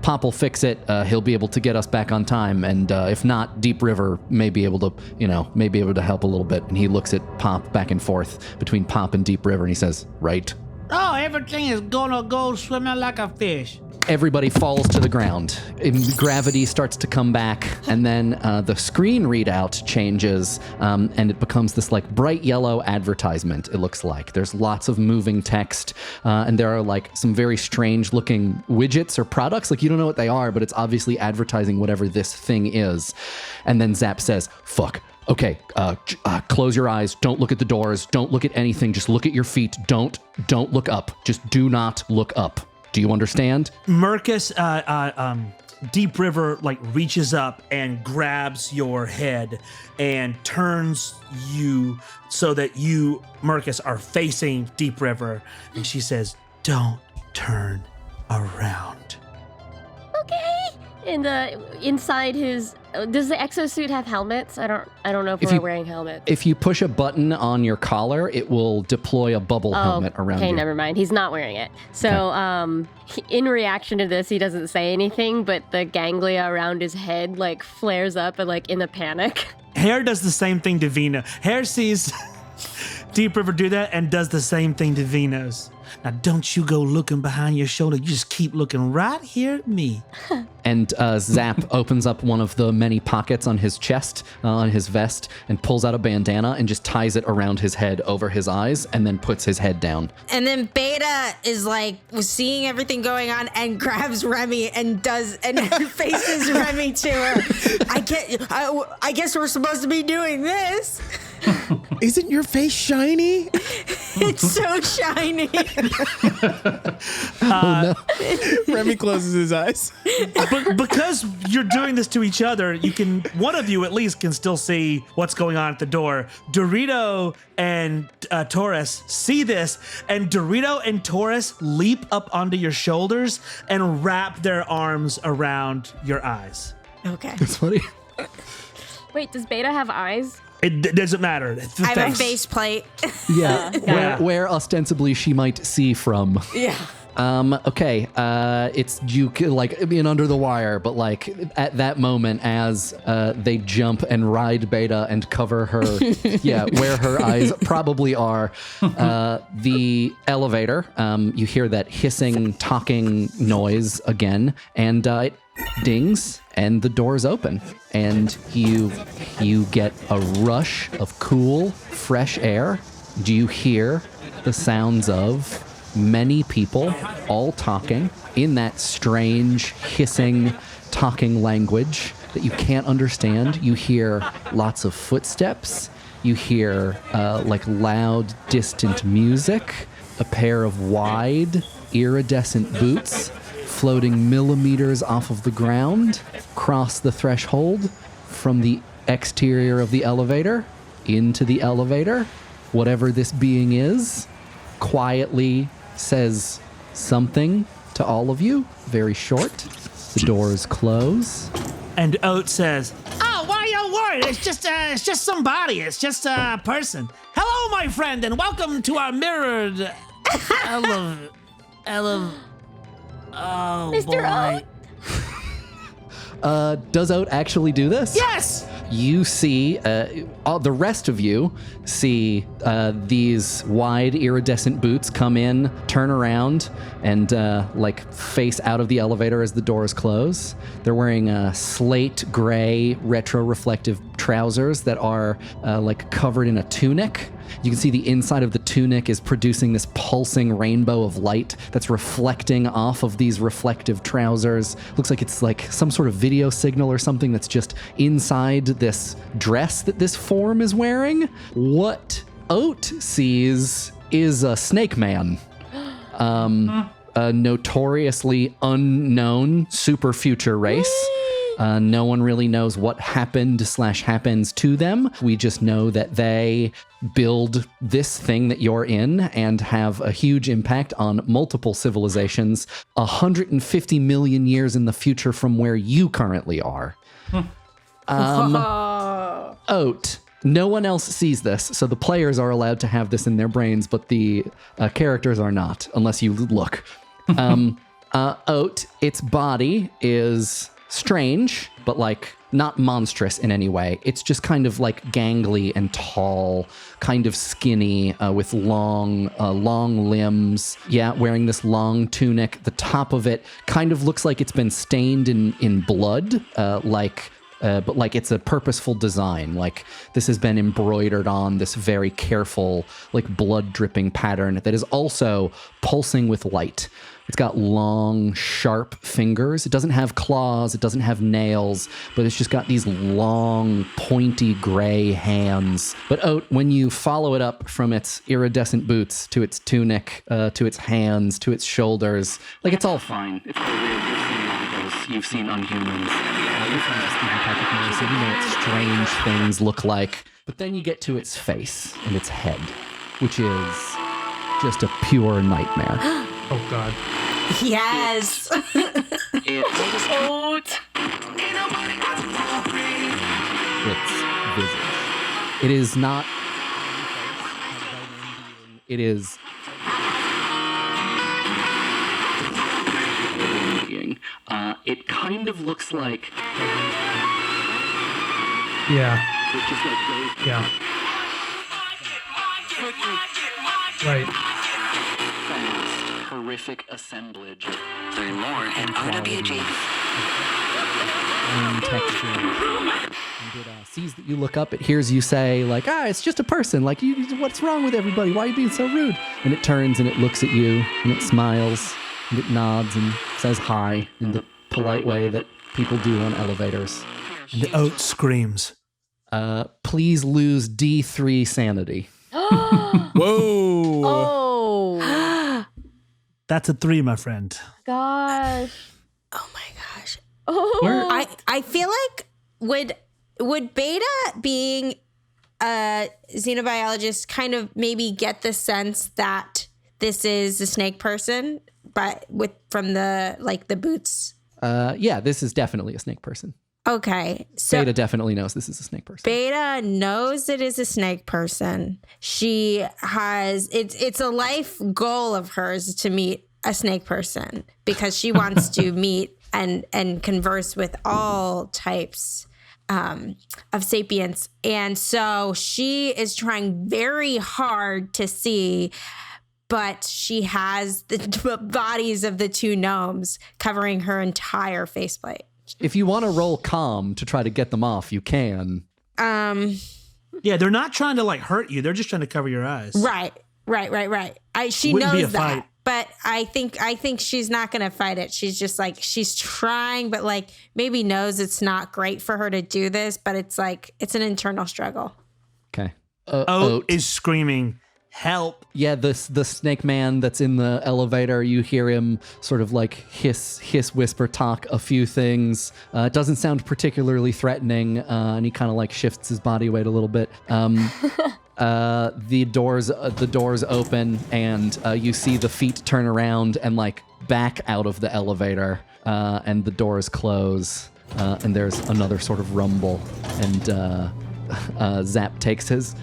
Pop will fix it. He'll be able to get us back on time, and if not, Deep River may be able to help a little bit. And he looks at Pop back and forth between Pop and Deep River, and he says, right. Oh, everything is gonna go swimming like a fish. Everybody falls to the ground. Gravity starts to come back, and then the screen readout changes, and it becomes this like bright yellow advertisement, it looks like. There's lots of moving text, and there are like some very strange looking widgets or products. Like you don't know what they are, but it's obviously advertising whatever this thing is. And then Zap says, fuck. Okay, close your eyes. Don't look at the doors. Don't look at anything. Just look at your feet. Don't look up. Just do not look up. Do you understand? Merkis, Deep River, like reaches up and grabs your head and turns you so that you, Merkis, are facing Deep River. And she says, don't turn around. Okay. And inside his, does the exosuit have helmets? I don't know if we're wearing helmets. If you push a button on your collar, it will deploy a bubble helmet around you. Okay, never mind. He's not wearing it. So, in reaction to this, he doesn't say anything, but the ganglia around his head like flares up and like in a panic. Herr does the same thing to Vynos. Herr sees Deep River do that and does the same thing to Vynos. Now, don't you go looking behind your shoulder. You just keep looking right here at me. And Zap opens up one of the many pockets on his chest, on his vest, and pulls out a bandana and just ties it around his head over his eyes and then puts his head down. And then Beta is like seeing everything going on and grabs Remy and faces Remy to her. I guess we're supposed to be doing this. Isn't your face shiny? It's so shiny. Remy closes his eyes. But because you're doing this to each other, one of you at least can still see what's going on at the door. Dorito and Torres see this, and Dorito and Torres leap up onto your shoulders and wrap their arms around your eyes. Okay. That's funny. Wait, does Beta have eyes? It doesn't matter. It's the I have a face. face plate. Yeah, where ostensibly she might see from. Yeah. Okay, it's you like being under the wire, but like at that moment as they jump and ride Beta and cover her, where her eyes probably are, the elevator, you hear that hissing, talking noise again, and it dings and the doors open, and you get a rush of cool, fresh air. Do you hear the sounds of many people all talking in that strange, hissing, talking language that you can't understand? You hear lots of footsteps. You hear like loud, distant music, a pair of wide, iridescent boots floating millimeters off of the ground, cross the threshold from the exterior of the elevator into the elevator. Whatever this being is, quietly says something to all of you, very short. The doors close. And Oat says, "Oh, why are you worried? It's just somebody. It's just a person. Hello, my friend, and welcome to our mirrored Oh, Mr. Oat. Does Oat actually do this? Yes! You see, the rest of you see these wide iridescent boots come in, turn around, and like face out of the elevator as the doors close. They're wearing slate gray retro-reflective trousers that are like covered in a tunic. You can see the inside of the tunic is producing this pulsing rainbow of light that's reflecting off of these reflective trousers. Looks like it's like some sort of video signal or something that's just inside this dress that this form is wearing. What Oat sees is a snake man. A notoriously unknown super future race. No one really knows what happened/happens to them. We just know that they build this thing that you're in and have a huge impact on multiple civilizations 150 million years in the future from where you currently are. Oat, No one else sees this, so the players are allowed to have this in their brains, but the characters are not, unless you look. Oat, its body is strange, but like not monstrous in any way. It's just kind of like gangly and tall, kind of skinny, with long limbs. Yeah, wearing this long tunic. The top of it kind of looks like it's been stained in blood, but like it's a purposeful design. Like this has been embroidered on this very careful, like blood dripping pattern that is also pulsing with light. It's got long, sharp fingers. It doesn't have claws. It doesn't have nails, but it's just got these long, pointy gray hands. But Oat, when you follow it up from its iridescent boots to its tunic, to its hands, to its shoulders, like it's all fine. It's all real. You've seen Unhumans. You're from the Stephen Patrick movie, so you know what strange things look like. But then you get to its face and its head, which is just a pure nightmare. Oh, God. Yes. Its visage. It is not. It is. It kind of looks like. Yeah. Which is like those. Yeah. Right. Fast, horrific assemblage. Learn more at OWG. Texture. And it sees that you look up. It hears you say, like, it's just a person. Like, what's wrong with everybody? Why are you being so rude? And it turns and it looks at you and it smiles and it nods and says hi in the polite way that people do on elevators. And the Oat screams. Please lose D3 sanity. Whoa. Oh. That's a 3, my friend. Gosh. Oh my gosh. Oh. I feel like would Beta being a xenobiologist kind of maybe get the sense that this is a snake person, but from the boots? Yeah, this is definitely a snake person. Okay. So Beta definitely knows this is a snake person. Beta knows it is a snake person. She has it's a life goal of hers to meet a snake person because she wants to meet and converse with all types of sapients. And so she is trying very hard to see, but she has the bodies of the 2 gnomes covering her entire faceplate. If you want to roll calm to try to get them off, you can. Yeah, they're not trying to like hurt you. They're just trying to cover your eyes. Right. She Wouldn't be knows a that. fight. But I think she's not going to fight it. She's just like, she's trying, but like maybe knows it's not great for her to do this, but it's like, it's an internal struggle. Okay. Oat is screaming, help. Yeah, the snake man that's in the elevator, you hear him sort of like hiss, whisper, talk a few things. It doesn't sound particularly threatening, and he kind of like shifts his body weight a little bit. The doors open, and you see the feet turn around and like back out of the elevator, and the doors close, and there's another sort of rumble, and Zap takes his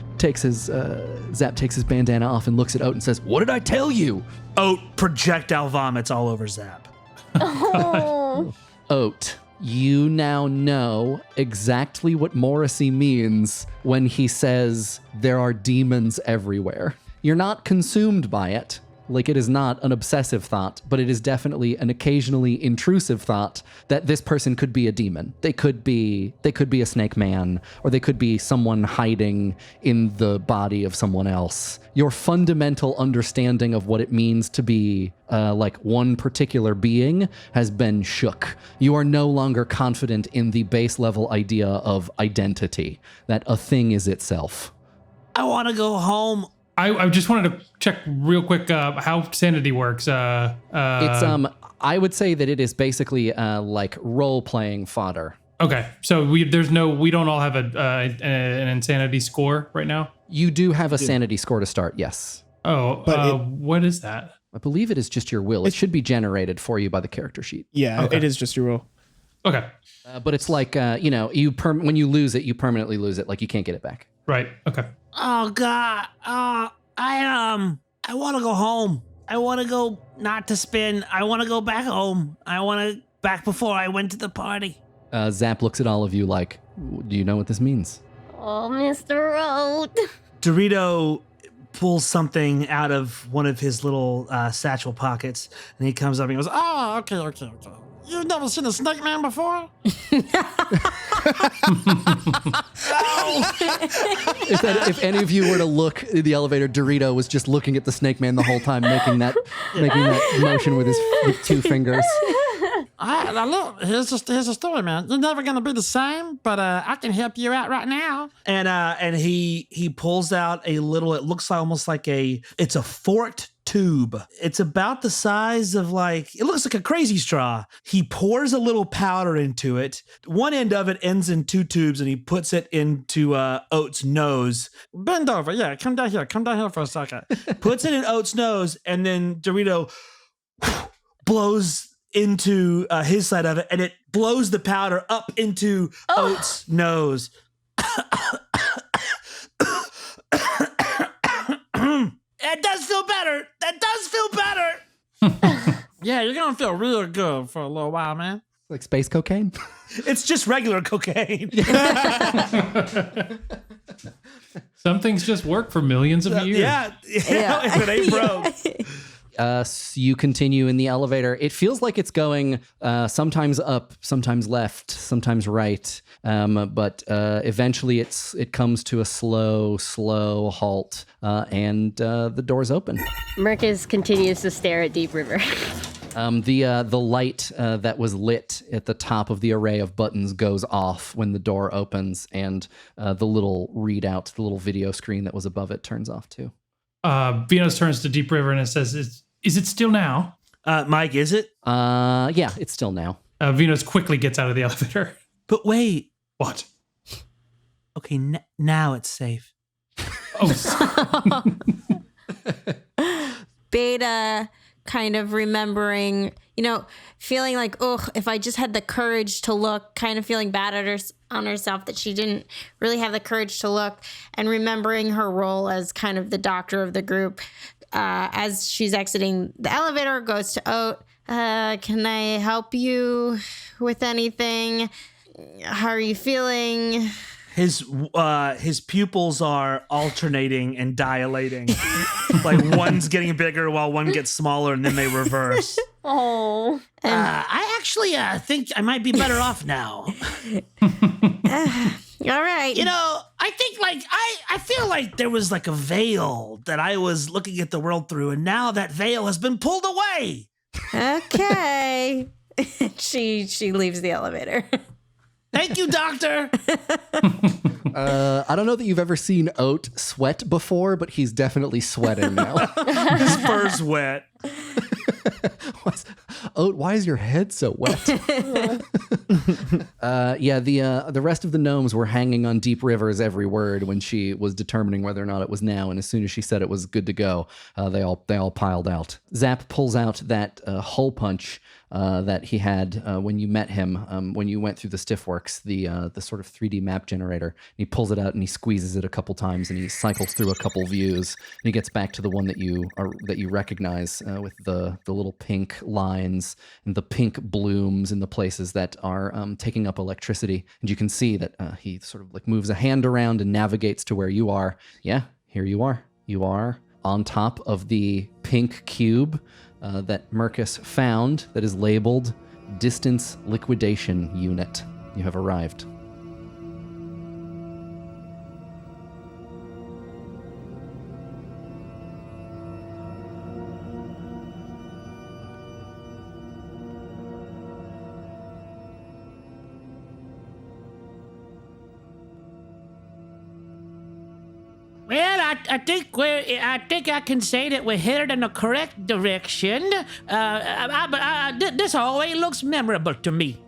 bandana off and looks at Oat and says, "What did I tell you?" Oat projectile vomits all over Zap. Oh. Oat, you now know exactly what Morrissey means when he says there are demons everywhere. You're not consumed by it. Like, it is not an obsessive thought, but it is definitely an occasionally intrusive thought that this person could be a demon. They could be a snake man, or they could be someone hiding in the body of someone else. Your fundamental understanding of what it means to be like one particular being has been shook. You are no longer confident in the base level idea of identity, that a thing is itself. I want to go home. I just wanted to check real quick how sanity works. It's I would say that it is basically like role playing fodder. Okay, so we don't all have an insanity score right now. You do have a sanity score to start, yes. Oh, but what is that? I believe it is just your will. It should be generated for you by the character sheet. Yeah, Okay. It is just your will. Okay, But it's like when you when you lose it, you permanently lose it. Like, you can't get it back. Right. Okay. Oh God. I want to go home. I want to go not to spin. I want to go back home. I want to back before I went to the party. Zap looks at all of you like, do you know what this means? Oh, Mr. Oat. Dorito pulls something out of one of his little satchel pockets, and he comes up and he goes, Oh, okay. You've never seen a snake man before? If any of you were to look in the elevator, Dorito was just looking at the snake man the whole time, making that motion with his 2 fingers. Now look, here's a story, man. You're never gonna be the same, but I can help you out right now. and he pulls out a little. It looks almost like it's a forked tube. It's about the size of it looks like a crazy straw. He pours a little powder into it. One end of it ends in 2 tubes, and he puts it into Oat's nose. Bend over, yeah. Come down here for a second. Puts it in Oat's nose, and then Dorito blows into his side of it, and it blows the powder up into Oat's nose. It does feel better. That does feel better. Yeah, you're gonna feel real good for a little while, man. Like space cocaine? It's just regular cocaine. Some things just work for millions of years. Yeah. If it ain't broke. You continue in the elevator. It feels like it's going sometimes up, sometimes left, sometimes right. But eventually it comes to a slow halt, and the doors open. Merkis continues to stare at Deep River. The light that was lit at the top of the array of buttons goes off when the door opens, and the little readout, the little video screen that was above it turns off too. Vynos turns to Deep River and it says, is it still now? Mike, is it? Yeah, it's still now. Vynos quickly gets out of the elevator. But wait. What? Okay, now it's safe. Oh. Beta kind of remembering, feeling like, if I just had the courage to look, kind of feeling bad on herself that she didn't really have the courage to look, and remembering her role as kind of the doctor of the group. As she's exiting the elevator, goes to Oat. Can I help you with anything? How are you feeling? His pupils are alternating and dilating. Like one's getting bigger while one gets smaller, and then they reverse. Oh. I actually think I might be better off now. All right. I think I feel like there was like a veil that I was looking at the world through, and now that veil has been pulled away. Okay. She leaves the elevator. Thank you, doctor. I don't know that you've ever seen Oat sweat before, but he's definitely sweating now. His fur's wet. Oat, why is your head so wet? The rest of the gnomes were hanging on Deep River's every word when she was determining whether or not it was now, and as soon as she said it was good to go, they all piled out. Zap pulls out that hole punch that he had when you met him, when you went through the Stiffworks, the sort of 3D map generator. And he pulls it out and he squeezes it a couple times and he cycles through a couple views and he gets back to the one that you recognize with the little pink lines and the pink blooms in the places that are taking up electricity. And you can see that he sort of like moves a hand around and navigates to where you are. Yeah, here you are. You are on top of the pink cube that Merkis found that is labeled Distance Liquidation Unit. You have arrived. Well, I think I can say that we're headed in the correct direction. But this always looks memorable to me.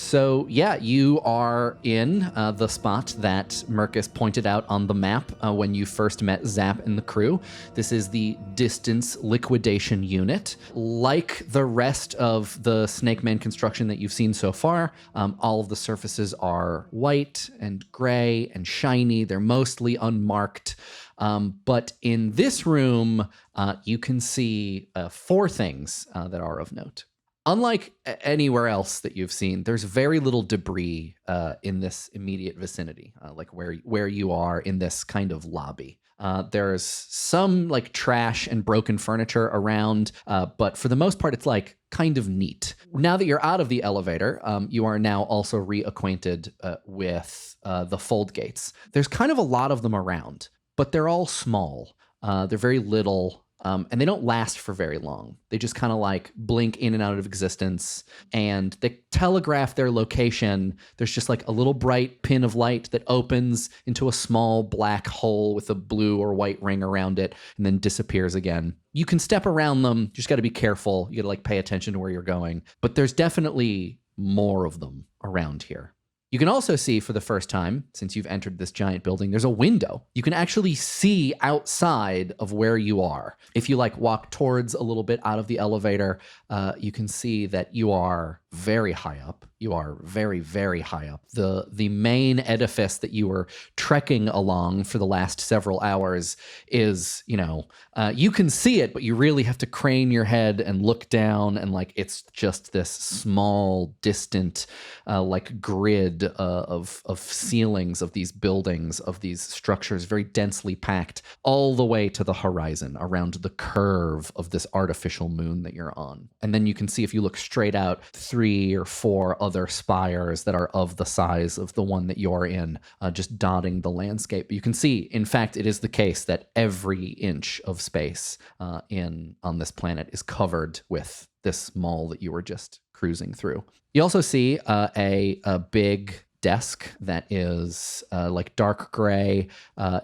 So yeah, you are in the spot that Merkis pointed out on the map when you first met Zap and the crew. This is the Distance Liquidation Unit. Like the rest of the Snake Man construction that you've seen so far, all of the surfaces are white and gray and shiny. They're mostly unmarked. But in this room, you can see 4 things that are of note. Unlike anywhere else that you've seen, there's very little debris in this immediate vicinity, like where you are in this kind of lobby. There's some like trash and broken furniture around, but for the most part, it's like kind of neat. Now that you're out of the elevator, you are now also reacquainted with the fold gates. There's kind of a lot of them around, but they're all small. They're very little. And they don't last for very long. They just kind of like blink in and out of existence, and they telegraph their location. There's just like a little bright pin of light that opens into a small black hole with a blue or white ring around it and then disappears again. You can step around them. You just got to be careful. You got to like pay attention to where you're going. But there's definitely more of them around here. You can also see for the first time, since you've entered this giant building, there's a window. You can actually see outside of where you are. If you like walk towards a little bit out of the elevator, you can see that you are very high up. You are very, very high up. The main edifice that you were trekking along for the last several hours is, you can see it, but you really have to crane your head and look down, and like it's just this small, distant, like grid of ceilings of these buildings, of these structures, very densely packed, all the way to the horizon around the curve of this artificial moon that you're on. And then you can see, if you look straight out, 3 or 4 other spires that are of the size of the one that you're in, just dotting the landscape. But you can see, in fact, it is the case that every inch of space on this planet is covered with this mall that you were just cruising through. You also see a big desk that is like dark gray.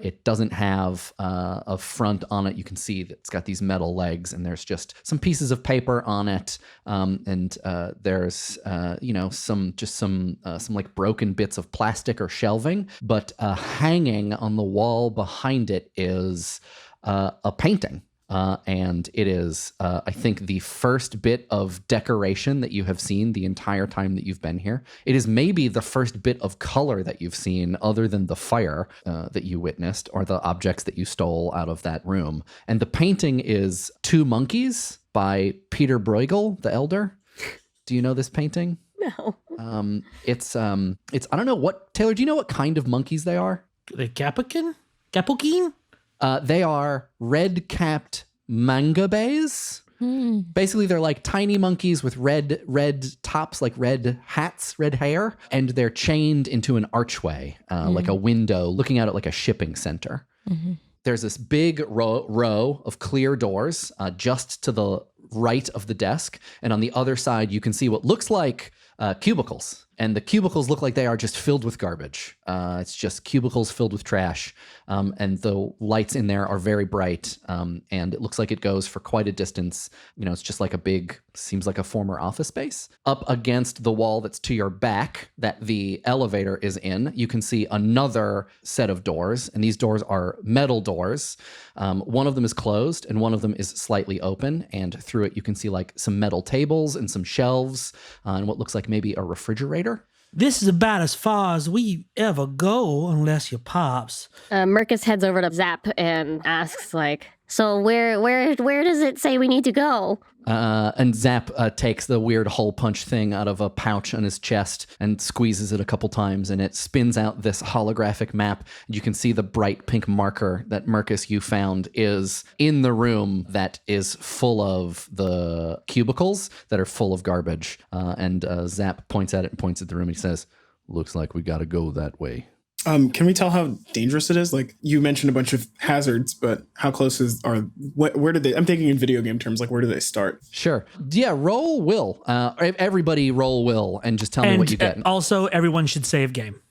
It doesn't have a front on it. You can see that it's got these metal legs, and there's just some pieces of paper on it, and there's some like broken bits of plastic or shelving. But hanging on the wall behind it is a painting. And it is, I think, the first bit of decoration that you have seen the entire time that you've been here. It is maybe the first bit of color that you've seen, other than the fire that you witnessed or the objects that you stole out of that room. And the painting is 2 Monkeys by Peter Bruegel, the Elder. Do you know this painting? No. It's I don't know what, Taylor, do you know what kind of monkeys they are? The Capuchin? They are red-capped mangabeys. Basically, they're like tiny monkeys with red tops, like red hats, red hair, and they're chained into an archway, like a window, looking out at like a shipping center. Mm-hmm. There's this big row of clear doors just to the right of the desk, and on the other side, you can see what looks like cubicles. And the cubicles look like they are just filled with garbage. It's just cubicles filled with trash. And the lights in there are very bright. And it looks like it goes for quite a distance. It's just like seems like a former office space. Up against the wall that's to your back that the elevator is in, you can see another set of doors. And these doors are metal doors. One of them is closed and one of them is slightly open. And through it, you can see like some metal tables and some shelves and what looks like maybe a refrigerator. This is about as far as we ever go, unless you're Pops. Merkis heads over to Zap and asks, like, so where does it say we need to go? And Zap takes the weird hole punch thing out of a pouch on his chest and squeezes it a couple times, and it spins out this holographic map. You can see the bright pink marker that Merkis you found is in the room that is full of the cubicles that are full of garbage. And Zap points at it and points at the room and he says, "Looks like we gotta go that way." Can we tell how dangerous it is? Like, you mentioned a bunch of hazards, but how close where do they, I'm thinking in video game terms, like where do they start? Sure. Yeah, roll will. Everybody roll will and just tell me what you get. Also, everyone should save game.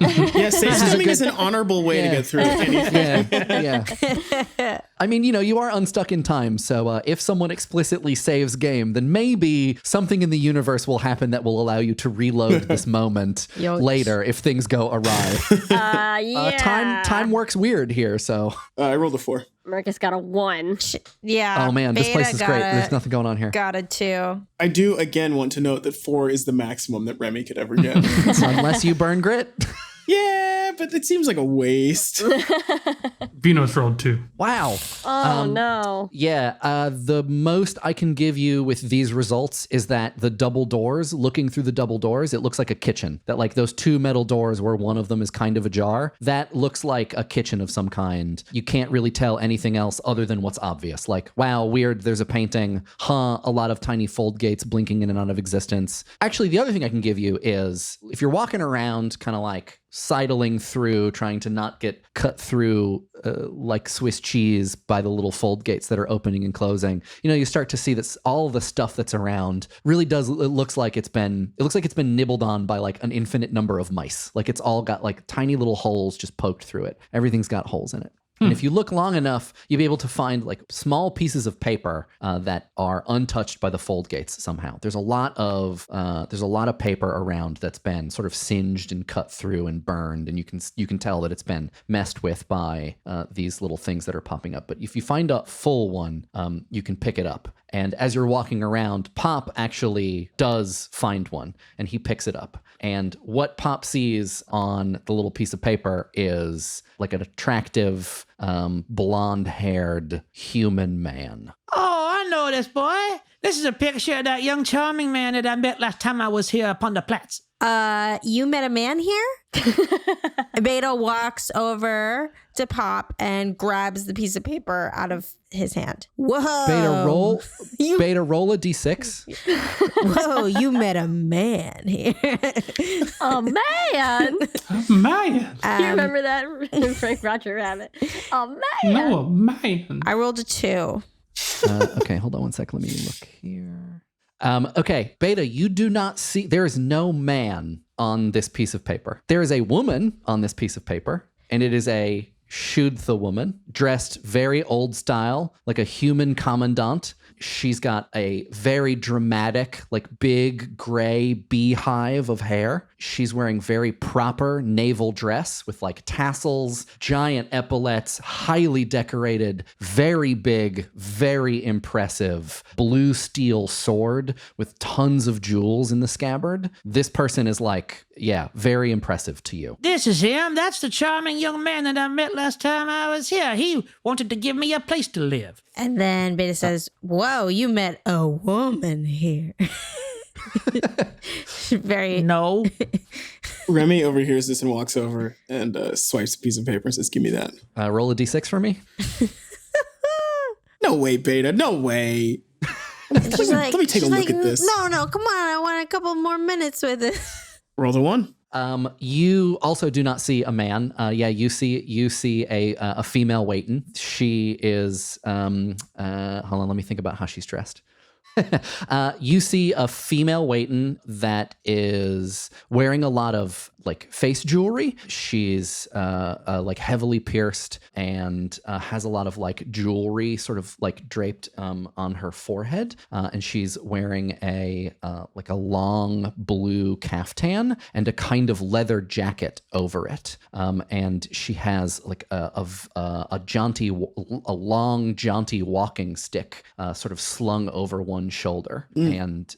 Yeah, save something is an honorable way to get through anything. Yeah. I mean, you are unstuck in time, so if someone explicitly saves game, then maybe something in the universe will happen that will allow you to reload this moment later if things go awry. Yeah. Time works weird here, so. I rolled a 4. Marcus got a 1. Yeah. Oh man, this Beta place is great. There's nothing going on here. Got a 2. I do again want to note that 4 is the maximum that Remy could ever get. Unless you burn grit. Yeah, but it seems like a waste. Vynos rolled 2. Wow. Oh, no. Yeah, the most I can give you with these results is that the double doors, looking through the double doors, it looks like a kitchen. That like those 2 metal doors where one of them is kind of ajar, that looks like a kitchen of some kind. You can't really tell anything else other than what's obvious. Like, wow, weird, there's a painting. A lot of tiny fold gates blinking in and out of existence. Actually, the other thing I can give you is if you're walking around kind of like sidling through, trying to not get cut through like Swiss cheese by the little fold gates that are opening and closing. You start to see that all the stuff that's around really does. It looks like it's been nibbled on by like an infinite number of mice. Like it's all got like tiny little holes just poked through it. Everything's got holes in it. And if you look long enough, you'll be able to find like small pieces of paper that are untouched by the fold gates somehow. There's a lot of paper around that's been sort of singed and cut through and burned, and you can tell that it's been messed with by these little things that are popping up. But if you find a full one, you can pick it up. And as you're walking around, Pop actually does find one, and he picks it up. And what Pop sees on the little piece of paper is like an attractive, blonde-haired human man. Oh, I know this boy. This is a picture of that young charming man that I met last time I was here upon the Plaats. You met a man here? Beta walks over to Pop and grabs the piece of paper out of his hand. Whoa. Beta roll a d6. Whoa, you met a man here. Oh, man. Oh, man. You remember that? Frank Roger Rabbit. Oh, man. No, man. I rolled a 2. Okay, hold on one sec. Let me look here. Okay, Beta, you do not see, there is no man on this piece of paper. There is a woman on this piece of paper, and it is a Shoodtha woman, dressed very old style, like a human commandant. She's got a very dramatic, like big gray beehive of hair. She's wearing very proper naval dress with like tassels, giant epaulets, highly decorated, very big, very impressive blue steel sword with tons of jewels in the scabbard. This person is like, yeah, very impressive to you. This is him. That's the charming young man that I met last time I was here. He wanted to give me a place to live. And then Beta says, whoa, you met a woman here. Very. No. Remy overhears this and walks over and swipes a piece of paper and says, give me that. Roll a d6 for me. No way, Beta. No way. Let me take a look at this. No, come on. I want a couple more minutes with it. Roll the 1. You also do not see a man. You see a female waiting. She is hold on, let me think about how she's dressed. You see a female waiting that is wearing a lot of like face jewelry. She's like heavily pierced and has a lot of like jewelry sort of like draped on her forehead. And she's wearing a like a long blue caftan and a kind of leather jacket over it. And she has like a long jaunty walking stick sort of slung over one shoulder. And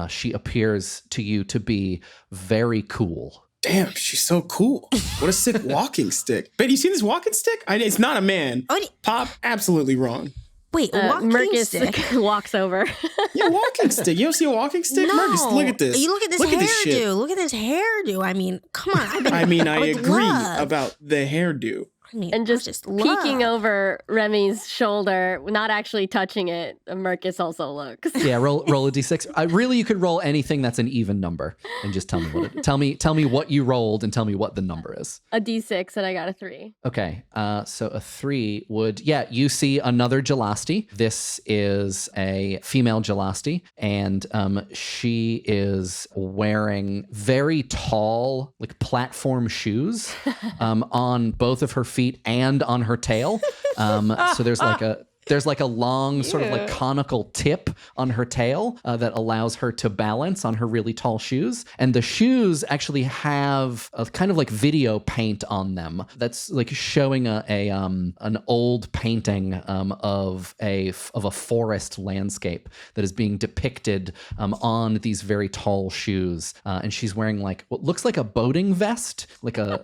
she appears to you to be very cool. Damn, she's so cool. What a sick walking stick. Bet you seen this walking stick? It's not a man. Pop, absolutely wrong. Wait, a walking Merkis stick? walks over. Yeah, walking stick. You don't see a walking stick? No. Merkis, look at this. You look at this hairdo. Look at this hairdo. I mean, come on. I agree about the hairdo. And just peeking over Remy's shoulder, not actually touching it, Merkis also looks. Yeah, roll a d6. Really, you could roll anything that's an even number and just tell me what it. Tell me what you rolled and tell me what the number is. A d6 and I got a 3. Okay, so a 3 would you see another Jalasti. This is a female Jalasti, and she is wearing very tall, like platform shoes on both of her feet. feet and on her tail. So there's like a long sort of like conical tip on her tail that allows her to balance on her really tall shoes. And the shoes actually have a kind of like video paint on them that's like showing an old painting of a forest landscape that is being depicted on these very tall shoes. And she's wearing like what looks like a boating vest, like a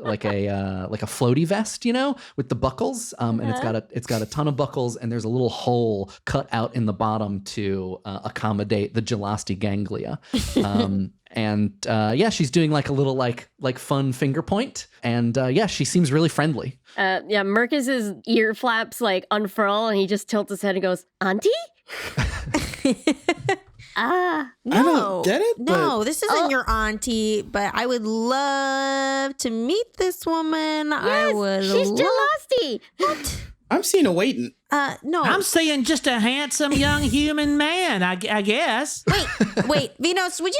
floaty vest, with the buckles. And it's got a ton of buckles, and there's a little hole cut out in the bottom to accommodate the Jalasti ganglia. She's doing like a little like fun finger point, and she seems really friendly. Merkis's ear flaps like unfurl, and he just tilts his head and goes, "Auntie." I don't get it. No, this isn't your auntie, but I would love to meet this woman. Yes, she's Jalasti. What? I'm seeing a waiting. No. I'm seeing just a handsome young human man, I guess. Wait, Vynos, would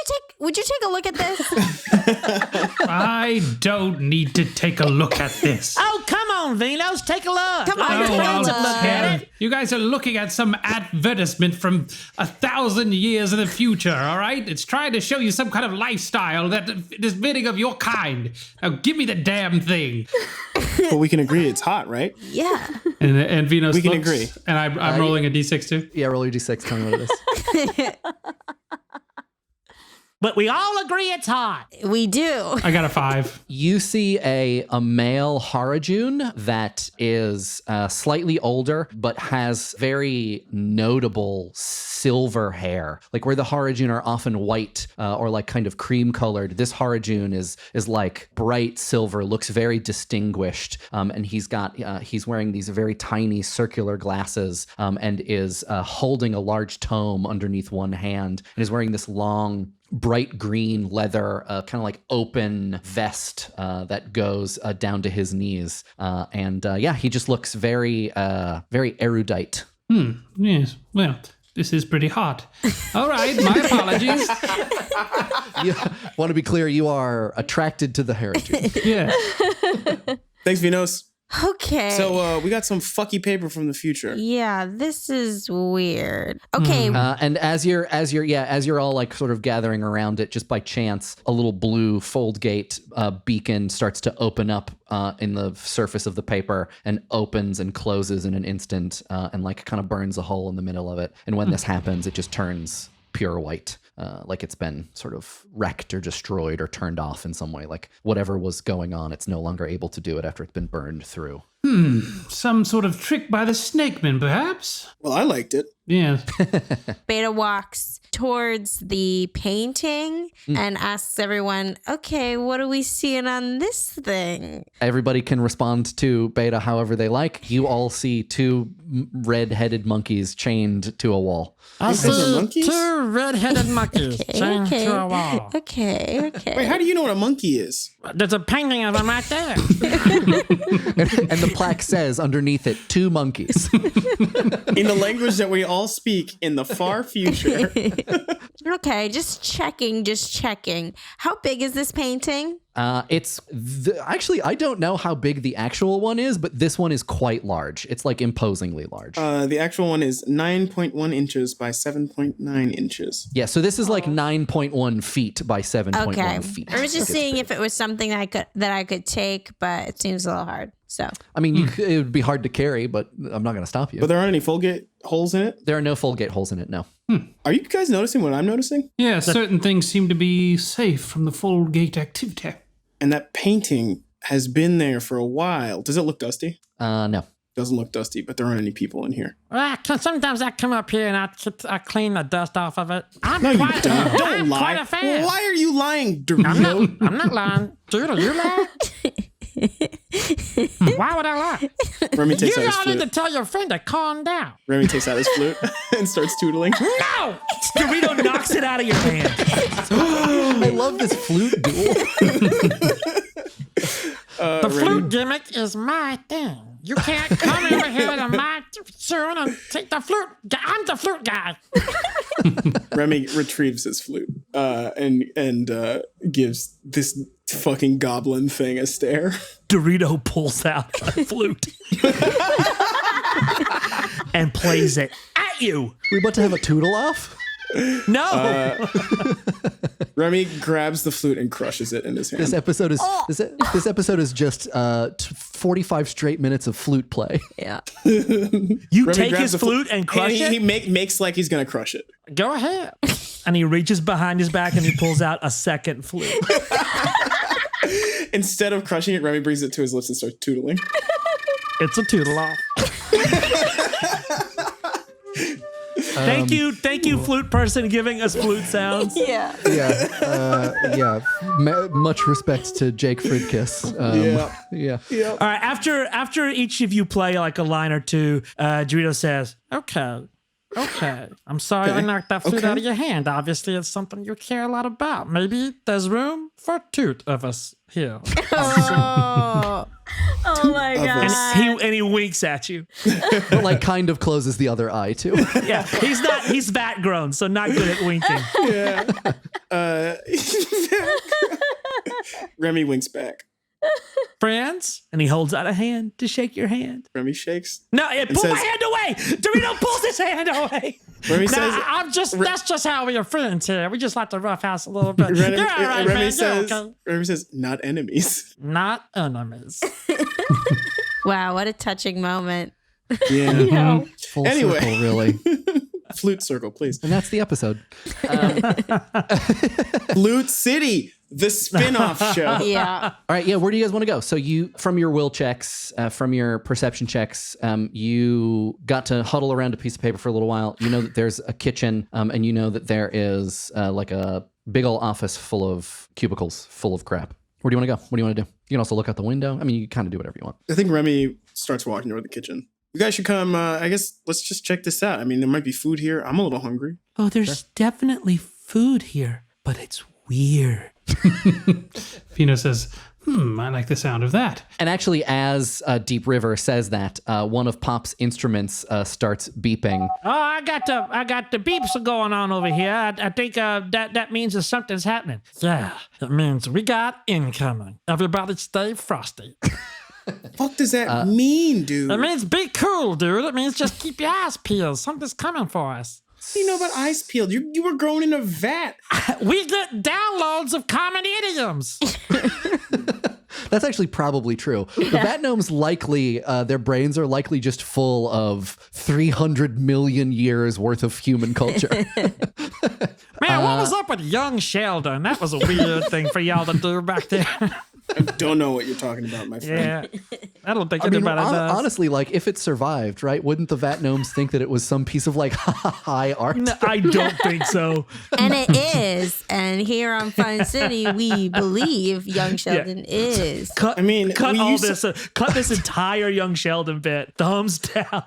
you take a look at this? I don't need to take a look at this. Oh, come on, Vynos, take a look. Come on, take a look at it. You guys are looking at some advertisement from 1,000 years in the future, all right? It's trying to show you some kind of lifestyle that is fitting of your kind. Now give me the damn thing. But we can agree it's hot, right? Yeah. And Vynos we can looks, agree. And I'm rolling a d6 too? Yeah, roll your d6. Tell me what it is. But we all agree it's hot. We do. I got a 5. You see a male Harajun that is slightly older, but has very notable silver hair. Like where the Harajun are often white or like kind of cream colored, this Harajun is like bright silver, looks very distinguished. And he's wearing these very tiny circular glasses and is holding a large tome underneath one hand, and is wearing this long bright green leather, kind of like open vest that goes down to his knees. He just looks very, very erudite. Yes. Well, this is pretty hot. All right, my apologies. Want to be clear, you are attracted to the heritage. Yeah. Thanks, Vynos. Okay. So we got some fucky paper from the future. Yeah, this is weird. Okay. And as you're all like sort of gathering around it, just by chance, a little blue fold gate beacon starts to open up in the surface of the paper and opens and closes in an instant and like kind of burns a hole in the middle of it. And when this happens, it just turns pure white. Like it's been sort of wrecked or destroyed or turned off in some way. Like whatever was going on, it's no longer able to do it after it's been burned through. Some sort of trick by the snakeman, perhaps? Well, I liked it. Yeah. Beta walks towards the painting and asks everyone, okay, what are we seeing on this thing? Everybody can respond to Beta however they like. You all see 2 red-headed monkeys chained to a wall. I see monkeys? 2 red-headed monkeys chained to a wall. Okay. Wait, how do you know what a monkey is? There's a painting of them right there. And the plaque says underneath it, 2 monkeys. In the language that we all speak in the far future. Okay, just checking. How big is this painting? Actually, I don't know how big the actual one is, but this one is quite large. It's like imposingly large. The actual one is 9.1 inches by 7.9 inches. Yeah, so this is like 9.1 feet by 7.1 feet. I was just seeing if it was something that I could take, but it seems a little hard. So I mean, it would be hard to carry, but I'm not going to stop you. But there aren't any Folgate holes in it? There are no Folgate holes in it, no. Are you guys noticing what I'm noticing? Yeah, certain things seem to be safe from the Foldgate activity. And that painting has been there for a while. Does it look dusty? No. Doesn't look dusty, but there aren't any people in here. Sometimes I come up here and I clean the dust off of it. No, you don't. Don't lie. Quite a fan. Why are you lying, Dorito? I'm not lying. Dude, are you lying? Why would I lie? Remy takes out his You all flute. need to tell your friend to calm down. Remy takes out his flute and starts tootling. No! Dorito knocks it out of your hand. I love this flute duel. The flute gimmick is my thing. You can't come over here to my tune and take the flute. I'm the flute guy. Remy retrieves his flute and gives this fucking goblin thing a stare. Dorito pulls out a flute and plays it at you. We about to have a toodle off? No. Remy grabs the flute and crushes it in his hand. This episode is just 45 straight minutes of flute play. Yeah. You Remy take grabs his the flute and crush it? He makes like he's gonna crush it. Go ahead. And he reaches behind his back and he pulls out a second flute. Instead of crushing it, Remy brings it to his lips and starts tootling. It's a toodle off. Thank you, flute person, giving us flute sounds. Yeah. Much respect to Jake Fridkiss. Yeah. All right. After each of you play like a line or two, Dorito says, "Okay. I'm sorry I knocked that flute out of your hand. Obviously, it's something you care a lot about. Maybe there's room for two of us here." Oh my god. And he winks at you. But like kind of closes the other eye too. Yeah, he's vat grown, so not good at winking. Yeah. Remy winks back. Friends, and he holds out a hand to shake your hand. Remy shakes. No, pull my hand away. Dorito pulls his hand away. Remy says, that's just how we are friends here. We just like to roughhouse a little bit. Remy, You're all right, man. Remy says, not enemies. Not enemies. Wow, what a touching moment. Yeah. Full Anyway. circle, really. Flute circle, please. And that's the episode. Flute City, the spin-off show. Yeah. All right, yeah, where do you guys want to go? So you, from your will checks, from your perception checks, you got to huddle around a piece of paper for a little while. You know that there's a kitchen, and you know that there is like a big old office full of cubicles, full of crap. Where do you want to go? What do you want to do? You can also look out the window. I mean, you kind of do whatever you want. I think Remy starts walking toward the kitchen. You guys should come, I guess, let's just check this out. I mean, there might be food here. I'm a little hungry. Oh, there's definitely food here, but it's weird. Vynos says, I like the sound of that. And actually, as Deep River says that, one of Pop's instruments starts beeping. Oh, I got the beeps going on over here. I think that means that something's happening. Yeah, it means we got incoming. Everybody stay frosty. Fuck does that mean, dude? It means be cool, dude. It means just keep your eyes peeled. Something's coming for us. What do you know about ice peeled? You were grown in a vat. We get downloads of common idioms. That's actually probably true. The Vat Gnomes likely, their brains are likely just full of 300 million years worth of human culture. Man, what was up with young Sheldon? That was a weird thing for y'all to do back there. I don't know what you're talking about, my friend. Yeah, I don't think anybody does. Honestly, like if it survived, right? Wouldn't the Vat Gnomes think that it was some piece of like high art? No, I don't think so. And it is. And here on Fun City, we believe young Sheldon is. Cut this entire young Sheldon bit. Thumbs down.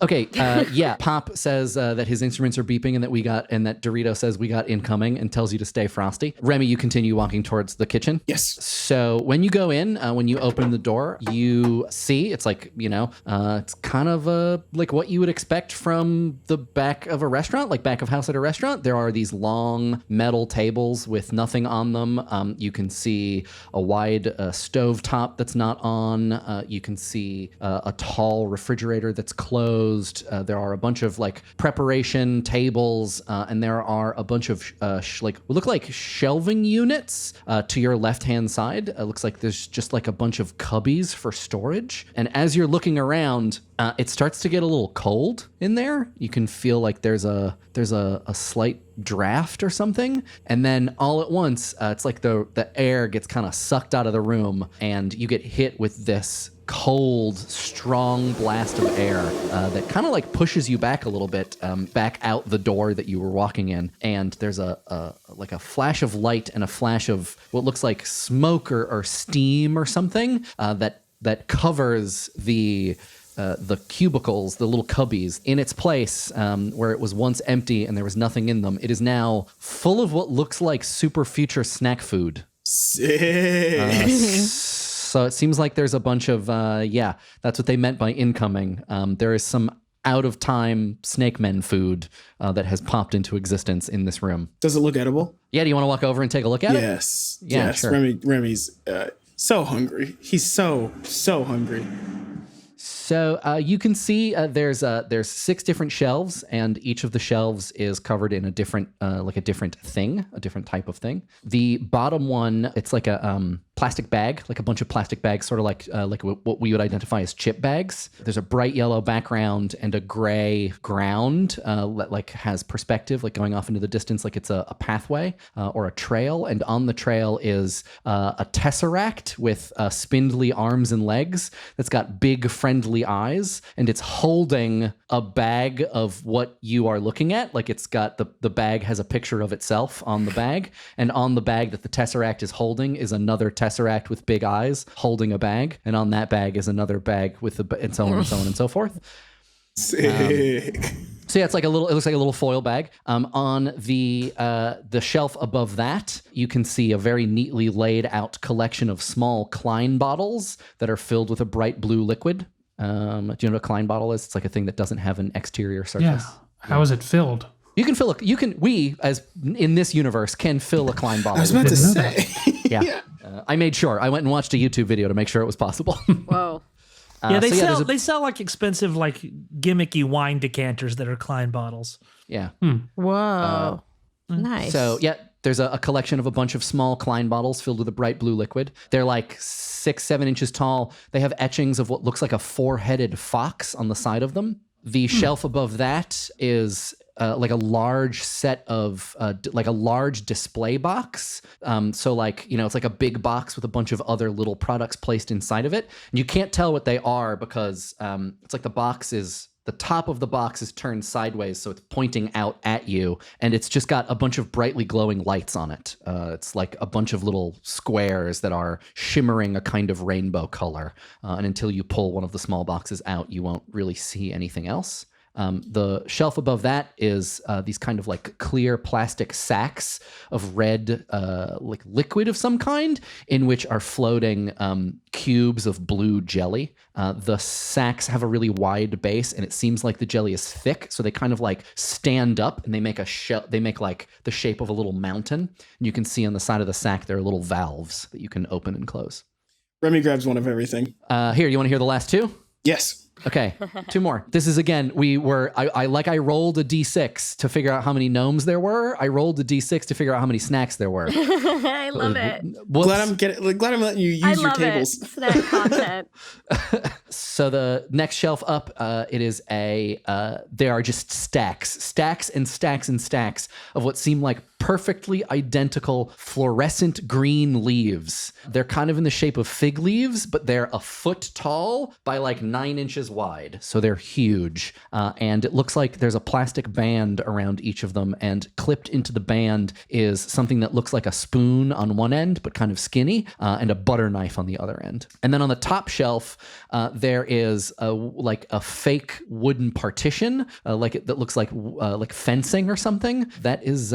Okay, yeah. Pop says that his instruments are beeping and that Dorito says we got incoming and tells you to stay frosty. Remy, you continue walking towards the kitchen. Yes. So when you go in, when you open the door, you see it's like, it's kind of like what you would expect from the back of a restaurant, like back of house at a restaurant. There are these long metal tables with nothing on them. You can see a wide stove top that's not on. You can see a tall refrigerator that's closed. There are a bunch of like preparation tables, and there are a bunch of look like shelving units to your left-hand side. It looks like there's just like a bunch of cubbies for storage. And as you're looking around, it starts to get a little cold in there. You can feel like there's a slight draft or something, and then all at once, it's like the air gets kind of sucked out of the room, and you get hit with this cold, strong blast of air that kind of like pushes you back a little bit, back out the door that you were walking in. And there's a flash of light and a flash of what looks like smoke or steam or something that covers the cubicles, the little cubbies. In its place, where it was once empty and there was nothing in them, it is now full of what looks like super future snack food. Sick. So it seems like there's a bunch of, that's what they meant by incoming. There is some out-of-time snake men food that has popped into existence in this room. Does it look edible? Yeah, do you want to walk over and take a look at it? Yes. Yeah, yes. sure. Remy's so hungry. He's so hungry. So you can see there's 6 different shelves, and each of the shelves is covered in a different different type of thing. The bottom one, it's like a plastic bag, like a bunch of plastic bags, sort of like what we would identify as chip bags. There's a bright yellow background and a gray ground that like has perspective, like going off into the distance, like it's a pathway or a trail. And on the trail is a tesseract with spindly arms and legs that's got big friendly eyes, and it's holding a bag of what you are looking at. Like it's got the bag has a picture of itself on the bag, and on the bag that the tesseract is holding is another tesseract with big eyes holding a bag, and on that bag is another bag with and so on and so on and so forth. Sick. So yeah, it looks like a little foil bag. On the shelf above that, you can see a very neatly laid out collection of small Klein bottles that are filled with a bright blue liquid. Do you know what a Klein bottle is? It's like a thing that doesn't have an exterior surface. Yeah. How is it filled? We, as in this universe, can fill a Klein bottle. I was about to say. Yeah. I made sure. I went and watched a YouTube video to make sure it was possible. Whoa. They sell like expensive, like gimmicky wine decanters that are Klein bottles. Yeah. Whoa. Nice. So yeah, there's a collection of a bunch of small Klein bottles filled with a bright blue liquid. They're like 6-7 inches tall. They have etchings of what looks like a 4-headed fox on the side of them. The shelf above that is like a large set of like a large display box. So like, it's like a big box with a bunch of other little products placed inside of it. And you can't tell what they are because it's like the top of the box is turned sideways, so it's pointing out at you, and it's just got a bunch of brightly glowing lights on it. It's like a bunch of little squares that are shimmering a kind of rainbow color. And until you pull one of the small boxes out, you won't really see anything else. The shelf above that is these kind of like clear plastic sacks of red like liquid of some kind, in which are floating cubes of blue jelly. The sacks have a really wide base, and it seems like the jelly is thick, so they kind of like stand up and they make they make like the shape of a little mountain. And you can see on the side of the sack there are little valves that you can open and close. Remy grabs one of everything. Here, you want to hear the last 2? Yes. Okay, 2 more. This is again, I rolled a D6 to figure out how many gnomes there were. I rolled a D6 to figure out how many snacks there were. I love it. Glad I'm letting you use your tables. Snack content. So the next shelf up, it is there are just stacks and stacks and stacks of what seem like perfectly identical fluorescent green leaves. They're kind of in the shape of fig leaves, but they're a foot tall by like 9 inches wide. So they're huge. And it looks like there's a plastic band around each of them, and clipped into the band is something that looks like a spoon on one end, but kind of skinny, and a butter knife on the other end. And then on the top shelf, there is like a fake wooden partition, that looks like fencing or something. That is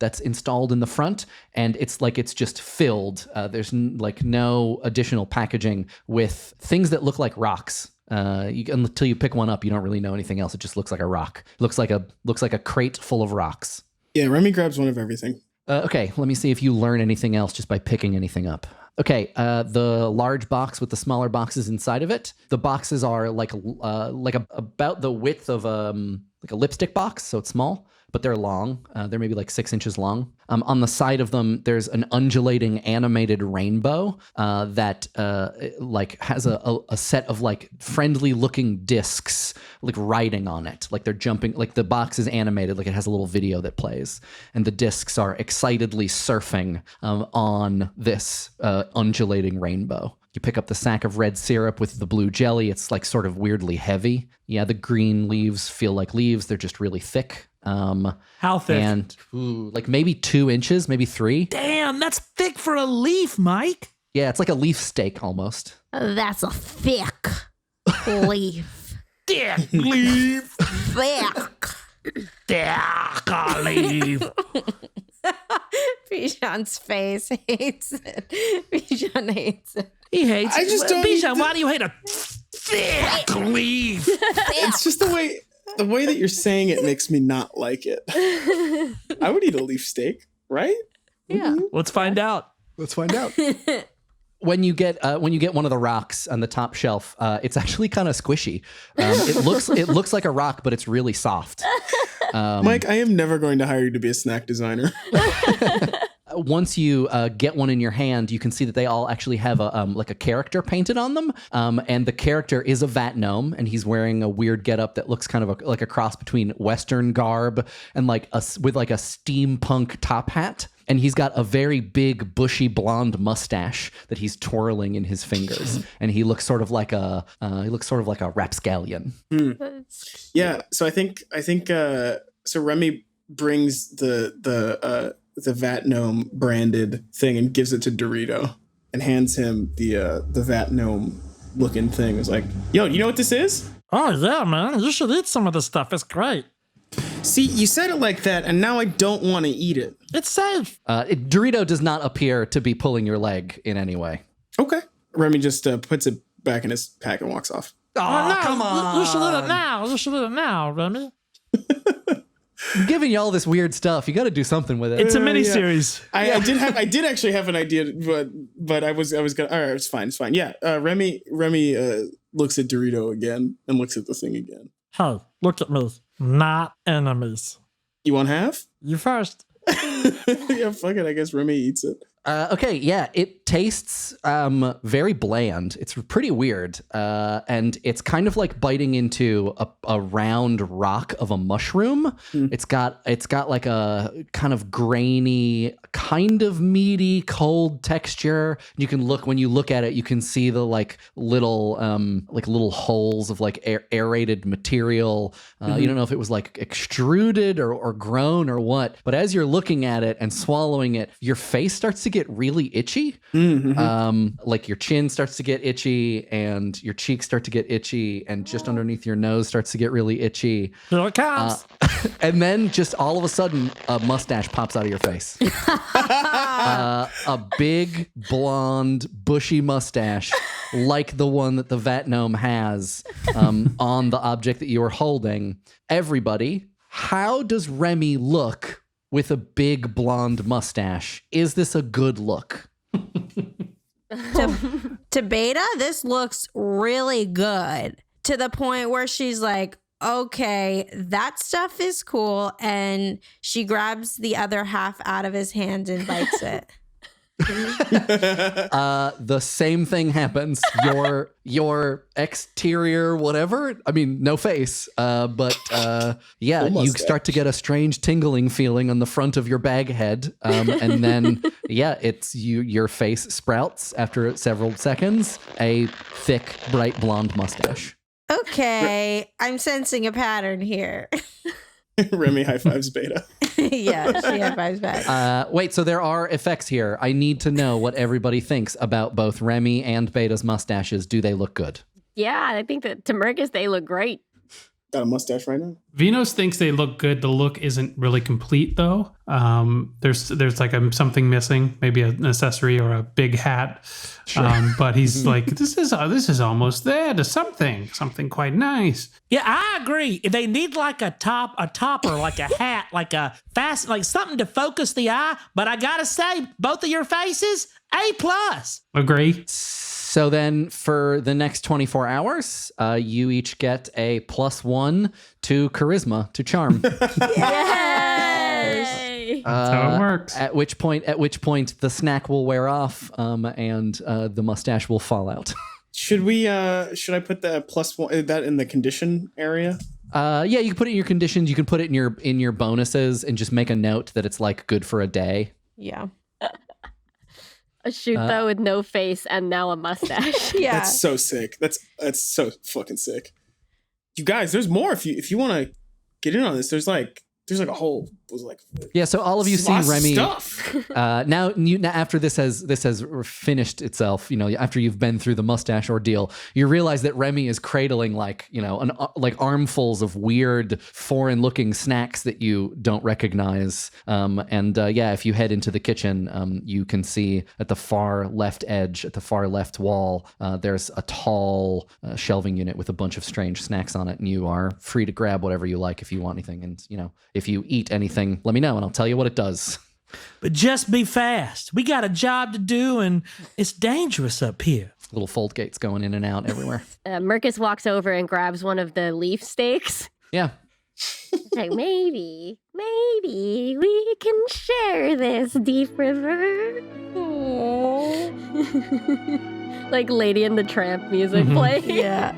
that's installed in the front, and it's just filled. There's like no additional packaging with things that look like rocks. Until you pick one up, you don't really know anything else. It just looks like a rock. Looks like a crate full of rocks. Yeah, Remy grabs one of everything. Okay, let me see if you learn anything else just by picking anything up. Okay, the large box with the smaller boxes inside of it. The boxes are about the width of like a lipstick box, so it's small, but they're long. They're maybe like 6 inches long. On the side of them, there's an undulating animated rainbow that like has a set of like friendly looking discs like riding on it. Like they're jumping, like the box is animated, like it has a little video that plays, and the discs are excitedly surfing on this undulating rainbow. You pick up the sack of red syrup with the blue jelly. It's like sort of weirdly heavy. Yeah, the green leaves feel like leaves. They're just really thick. How thick? And like maybe 2 inches, maybe 3. Damn, that's thick for a leaf, Mike. Yeah, it's like a leaf steak almost. That's a thick leaf. Thick leaf. Thick. Thick leaf. Bijan's face hates it. Bijan hates it. He hates I just don't Bijan, why do you hate a thick leaf? It's just the way The way that you're saying it makes me not like it. I would eat a leaf steak, right? Yeah. Let's find out. Let's find out. When you get one of the rocks on the top shelf, it's actually kind of squishy. It looks like a rock, but it's really soft. Mike, I am never going to hire you to be a snack designer. Once you get one in your hand, you can see that they all actually have a character painted on them. And the character is a vat gnome, and he's wearing a weird getup that looks kind of like a cross between Western garb and with a steampunk top hat. And he's got a very big, bushy, blonde mustache that he's twirling in his fingers, and he looks sort of like a rapscallion. Yeah. So I think so. Remy brings the vat gnome branded thing and gives it to Dorito and hands him the vat gnome looking thing. It's like, yo, you know what this is? Oh, yeah, man. You should eat some of this stuff. It's great. See, you said it like that, and now I don't want to eat it. It's safe. Dorito does not appear to be pulling your leg in any way. Okay. Remy just puts it back in his pack and walks off. Oh, no, come on. You should eat it now. You should eat it now, Remy. I'm giving you all this weird stuff. You got to do something with it. It's a miniseries. Yeah. I did actually have an idea, but I was gonna. All right, it's fine. Yeah. Remy looks at Dorito again and looks at the thing again. Hey, look at me. Not enemies. You want half? You first. Yeah, fuck it. I guess Remy eats it. Okay, yeah, it tastes very bland. It's pretty weird, and it's kind of like biting into a round rock of a mushroom. It's got like a kind of grainy, kind of meaty, cold texture. When you look at it, you can see the little holes of aerated material. You don't know if it was extruded or grown or what. But as you're looking at it and swallowing it, your face starts to get really itchy. Your chin starts to get itchy, and your cheeks start to get itchy, and just underneath your nose starts to get really itchy. Here it comes. And then just all of a sudden, a mustache pops out of your face. A big, blonde, bushy mustache, like the one that the vat gnome has on the object that you are holding. Everybody, how does Remy look with a big blonde mustache? Is this a good look? To Beta, this looks really good, to the point where she's like, okay, that stuff is cool, and she grabs the other half out of his hand and bites it. The same thing happens. Your exterior, whatever. I mean, no face. But you start to get a strange tingling feeling on the front of your bag head, and then it's your face sprouts after several seconds. A thick, bright blonde mustache. Okay, I'm sensing a pattern here. Remy high fives Beta. Yeah, she high fives back. Wait, so there are effects here. I need to know what everybody thinks about both Remy and Beta's mustaches. Do they look good? Yeah, I think that to Merkis, they look great. Got a mustache right now. Vynos thinks they look good. The look isn't really complete though. There's something missing, maybe an accessory or a big hat. Sure. But he's like, this is almost there to something quite nice. Yeah, I agree. They need like a topper, like a hat, like a fast, like something to focus the eye. But I gotta say, both of your faces, A+. Agree. So then for the next 24 hours, you each get a +1 to charisma, to charm. Yes! That's how it works. At which point the snack will wear off, and the mustache will fall out. Should I put the +1 that in the condition area? Yeah, you can put it in your conditions. You can put it in your bonuses and just make a note that it's good for a day. Yeah. A Shoodtha with no face and now a mustache. Yeah. That's so sick. That's so fucking sick. You guys, there's more if you want to get in on this. There's a whole was like, Yeah, so all of you see lots of Remy. stuff. Now after this has finished itself, after you've been through the mustache ordeal, you realize that Remy is cradling like armfuls of weird foreign-looking snacks that you don't recognize. If you head into the kitchen, you can see at the far left edge, at the far left wall, there's a tall shelving unit with a bunch of strange snacks on it, and you are free to grab whatever you like if you want anything. And if you eat anything, let me know and I'll tell you what it does. But just be fast. We got a job to do, and it's dangerous up here. Little fold gates going in and out everywhere. Merkis walks over and grabs one of the leaf steaks. Yeah. Like, maybe we can share this, Deep River. Like Lady and the Tramp music playing. Yeah.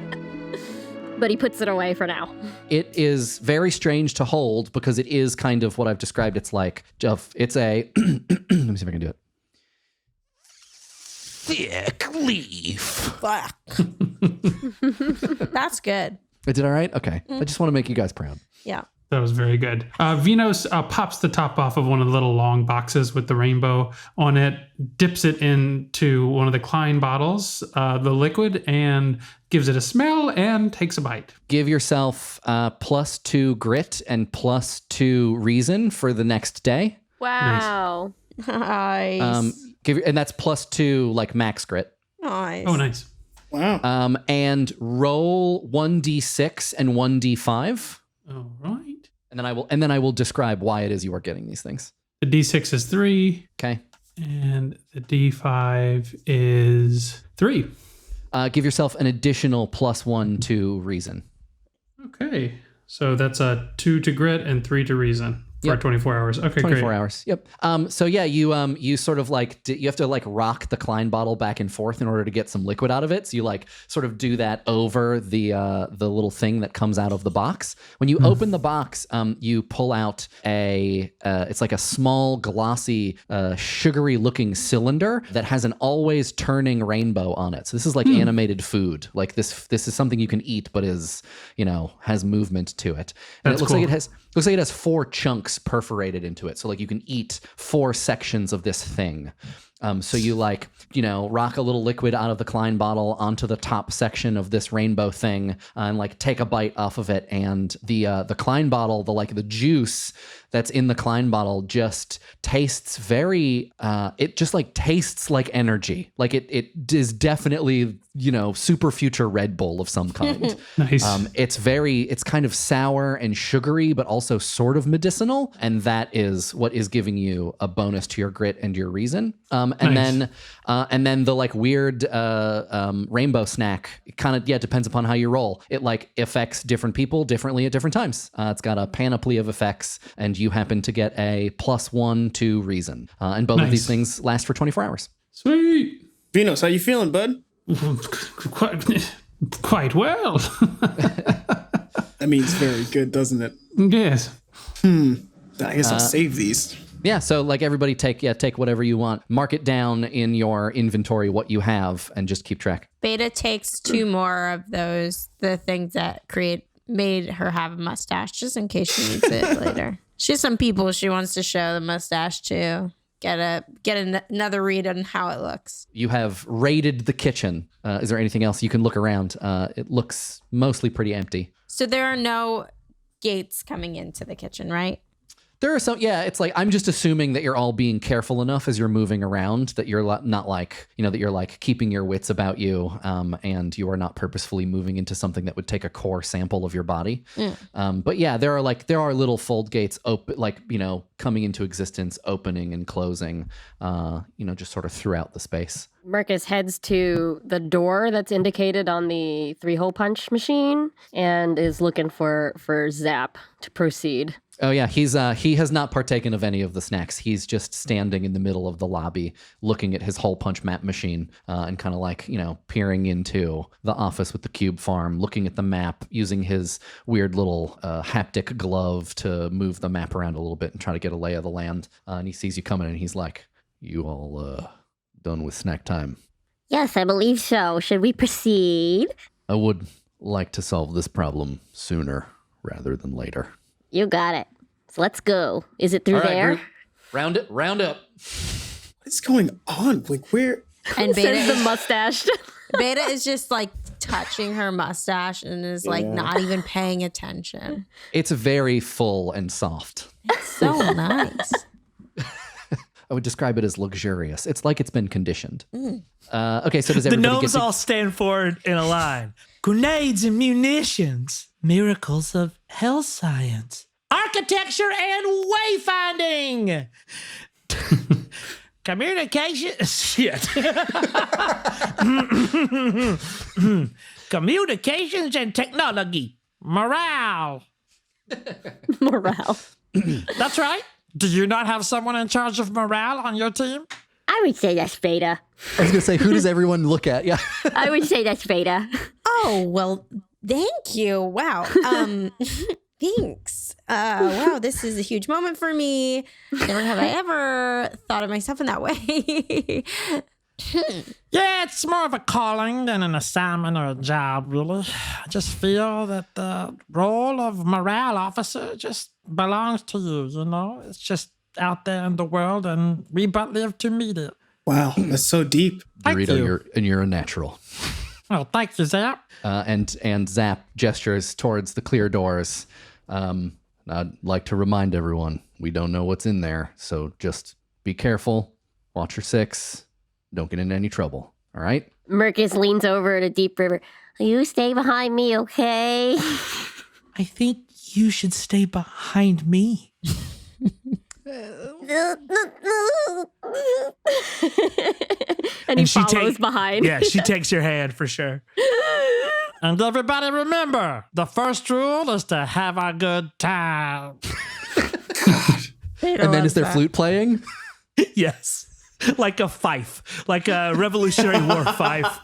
But he puts it away for now. It is very strange to hold because it is kind of what I've described. It's like, it's a, let me see if I can do it. Thick leaf. That's good. I did all right? Okay. I just want to make you guys proud. Yeah. That was very good. Vynos pops the top off of one of the little long boxes with the rainbow on it, dips it into one of the Klein bottles, the liquid, and gives it a smell and takes a bite. Give yourself +2 grit and +2 reason for the next day. Wow. Nice. And that's +2 like max grit. Nice. Oh, nice. Wow. And roll 1d6 and 1d5. All right. And then I will describe why it is you are getting these things. The D6 is 3. Okay. And the D5 is 3. Give yourself an additional +1 to reason. Okay. So that's a 2 to grit and 3 to reason for 24 hours. Okay, 24 great. hours. Yep. So yeah, you sort of like, you have to like rock the Klein bottle back and forth in order to get some liquid out of it. So you like sort of do that over the little thing that comes out of the box. When you open the box, you pull out it's like a small, glossy, sugary looking cylinder that has an always turning rainbow on it. So this is like animated food. Like this is something you can eat, but is, has movement to it. And That's it looks cool. like it has 4 chunks perforated into it. So like you can eat 4 sections of this thing. So you like, rock a little liquid out of the Klein bottle onto the top section of this rainbow thing and like take a bite off of it. And the Klein bottle, the juice that's in the Klein bottle just tastes very, it just like tastes like energy. Like it is definitely, super future Red Bull of some kind. Nice. It's kind of sour and sugary, but also sort of medicinal. And that is what is giving you a bonus to your grit and your reason. And then the like weird rainbow snack kind of depends upon how you roll. It like affects different people differently at different times. It's got a panoply of effects, and you happen to get a +1 to reason. And both of these things last for 24 hours. Sweet. Vynos, how you feeling, bud? Quite well. That means very good, doesn't it? Yes. I guess I'll save these. Yeah, so like everybody take whatever you want. Mark it down in your inventory what you have and just keep track. Beta takes 2 more of those, the things that made her have a mustache, just in case she needs it later. She has some people she wants to show the mustache to. Get another read on how it looks. You have raided the kitchen. Is there anything else you can look around? It looks mostly pretty empty. So there are no gates coming into the kitchen, right? There are some, it's like, I'm just assuming that you're all being careful enough as you're moving around that you're not like, that you're like keeping your wits about you, and you are not purposefully moving into something that would take a core sample of your body. But yeah, there are little fold gates open, like, coming into existence, opening and closing, just sort of throughout the space. Merkis heads to the door that's indicated on the 3-hole punch machine and is looking for Zap to proceed. Oh yeah, he has not partaken of any of the snacks. He's just standing in the middle of the lobby, looking at his hole punch map machine, and kind of like peering into the office with the cube farm, looking at the map, using his weird little haptic glove to move the map around a little bit and try to get a lay of the land. And he sees you coming, and he's like, "You all done with snack time?" Yes, I believe so. Should we proceed? I would like to solve this problem sooner rather than later. You got it. So let's go. Is it through All right, there? group. Round up. What's going on? Like, where? And Beta Says the is, mustache. Beta is just like touching her mustache and is like not even paying attention. It's very full and soft. So nice. I would describe it as luxurious. It's like it's been conditioned. Okay, so does The everybody gnomes get to... all stand forward in a line. Grenades and munitions. Miracles of hell science. Architecture and wayfinding. Communication. Shit. Communications and technology. Morale. Morale. That's right. Do you not have someone in charge of morale on your team? I would say that's Beta. I was going to say, who does everyone look at? Yeah. I would say that's Beta. Oh, well, thank you. Wow. Thanks. Wow, this is a huge moment for me. Never have I ever thought of myself in that way. Yeah, it's more of a calling than an assignment or a job, really. I just feel that the role of morale officer just belongs to you, you know? It's just out there in the world, and we but live to meet it. Wow, that's so deep. Dorito, you're a natural. Oh, thank you, Zap. And Zap gestures towards the clear doors. I'd like to remind everyone, we don't know what's in there, so just be careful, watch your six, don't get into any trouble, all right? Merkis leans over to Deep River. You stay behind me, okay? I think you should stay behind me. And he she follows behind. Yeah, she takes your hand for sure. And everybody remember, the first rule is to have a good time. And then is there flute playing? Yes. Like a fife. Like a Revolutionary War fife.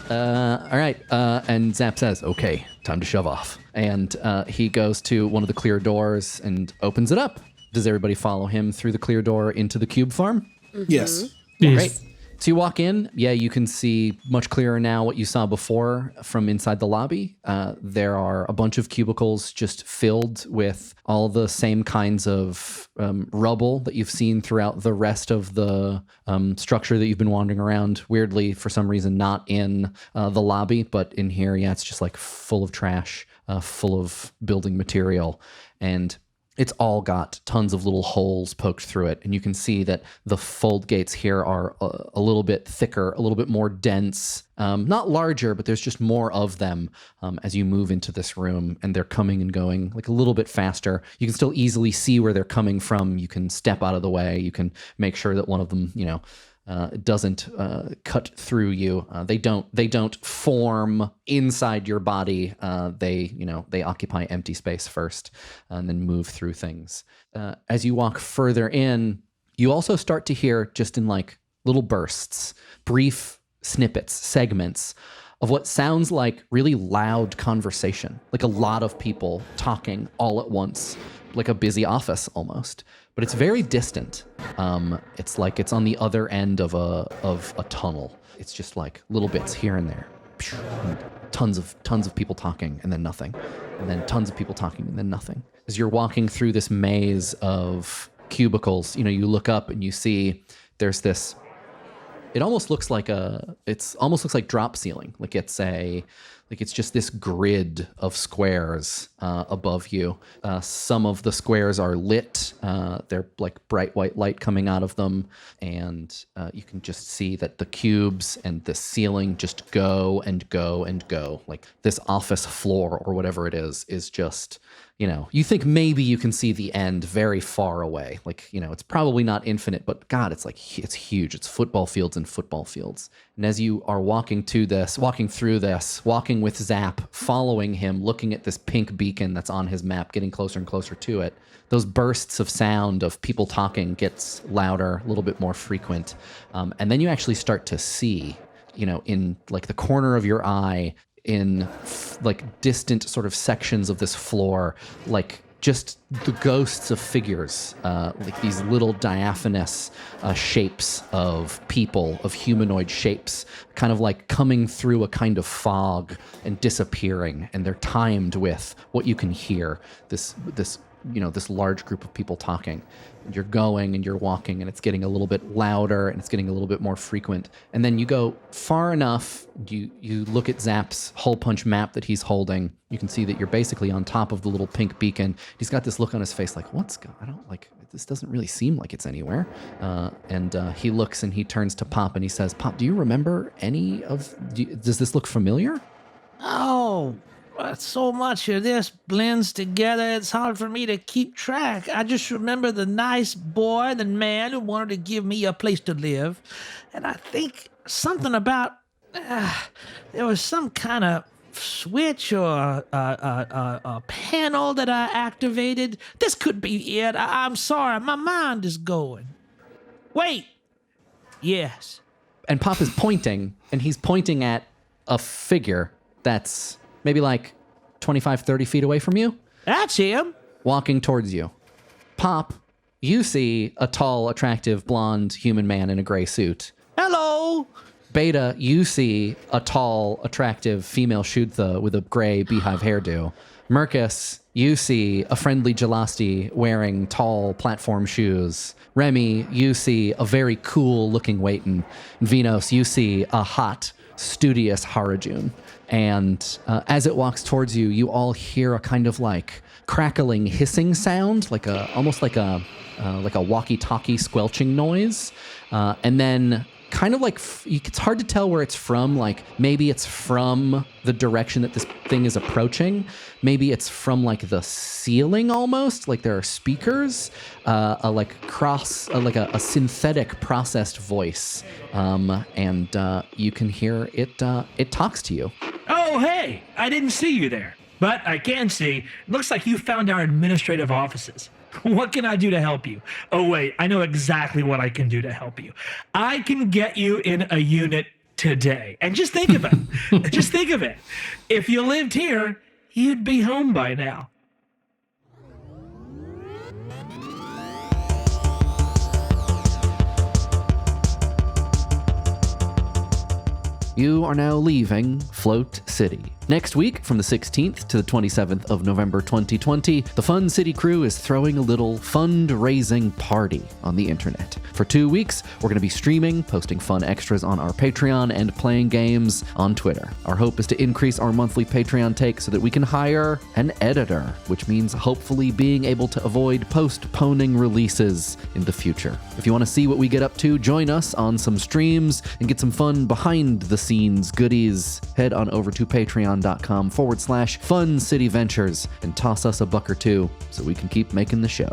All right. And Zap says, okay, time to shove off. And he goes to one of the clear doors and opens it up. Does everybody follow him through the clear door into the cube farm? Yes. Great. So you walk in. Yeah, you can see much clearer now what you saw before from inside the lobby. There are a bunch of cubicles just filled with all the same kinds of rubble that you've seen throughout the rest of the structure that you've been wandering around. Weirdly, for some reason, not in the lobby, but in here, yeah, it's just like full of trash, full of building material. And it's all got tons of little holes poked through it. And you can see that the fold gates here are a little bit thicker, a little bit more dense, not larger, but there's just more of them as you move into this room, and they're coming and going like a little bit faster. You can still easily see where they're coming from. You can step out of the way. You can make sure that one of them, doesn't cut through you. They don't form inside your body. They occupy empty space first and then move through things. As you walk further in, you also start to hear, just in like little bursts, brief snippets, segments of what sounds like really loud conversation, like a lot of people talking all at once, like a busy office almost. But it's very distant. It's like it's on the other end of a tunnel. It's just like little bits here and there. And tons of people talking and then nothing. And then tons of people talking and then nothing. As you're walking through this maze of cubicles, you look up and you see there's this, it almost looks like drop ceiling. Like it's just this grid of squares above you. Some of the squares are lit. They're like bright white light coming out of them. And you can just see that the cubes and the ceiling just go and go and go. Like this office floor or whatever it is just, you think maybe you can see the end very far away. Like, it's probably not infinite, but God, it's huge. It's football fields and football fields. And as you are walking through this, walking with Zap, following him, looking at this pink beacon that's on his map, getting closer and closer to it, those bursts of sound of people talking gets louder, a little bit more frequent. And then you actually start to see, in like the corner of your eye, in like distant sort of sections of this floor, like just the ghosts of figures, like these little diaphanous shapes of people, of humanoid shapes, kind of like coming through a kind of fog and disappearing, and they're timed with what you can hear, this large group of people talking. And you're going and you're walking, and it's getting a little bit louder and it's getting a little bit more frequent. And then you go far enough, you look at Zap's hole punch map that he's holding. You can see that you're basically on top of the little pink beacon. He's got this look on his face like, this doesn't really seem like it's anywhere. And he looks and he turns to Pop and he says, Pop, do you remember does this look familiar? Oh, so much of this blends together, it's hard for me to keep track. I just remember the nice boy, the man who wanted to give me a place to live. And I think something about, there was some kind of switch or a panel that I activated. This could be it. I'm sorry, my mind is going. Wait. Yes. And Pop is pointing, and he's pointing at a figure that's maybe like 25, 30 feet away from you. That's him. Walking towards you. Pop, you see a tall, attractive, blonde human man in a gray suit. Hello. Beta, you see a tall, attractive female Shoodtha with a gray beehive hairdo. Merkis, you see a friendly Jalasti wearing tall platform shoes. Remy, you see a very cool-looking Waitin. Vynos, you see a hot, studious Harajun. And as it walks towards you, you all hear a kind of like crackling, hissing sound, almost like a walkie-talkie squelching noise, and then kind of like it's hard to tell where it's from. Like maybe it's from the direction that this thing is approaching. Maybe it's from like the ceiling almost. Like there are speakers, a synthetic processed voice, and you can hear it. It talks to you. Oh, hey! I didn't see you there, but I can see. It looks like you found our administrative offices. What can I do to help you? Oh, wait, I know exactly what I can do to help you. I can get you in a unit today. And just think of it. Just think of it. If you lived here, you'd be home by now. You are now leaving Float City. Next week, from the 16th to the 27th of November 2020, the Fun City crew is throwing a little fundraising party on the internet. For 2 weeks, we're going to be streaming, posting fun extras on our Patreon, and playing games on Twitter. Our hope is to increase our monthly Patreon take so that we can hire an editor, which means hopefully being able to avoid postponing releases in the future. If you want to see what we get up to, join us on some streams and get some fun behind-the-scenes goodies. Head on over to patreon.com/Fun City Ventures and toss us a buck or two so we can keep making the show.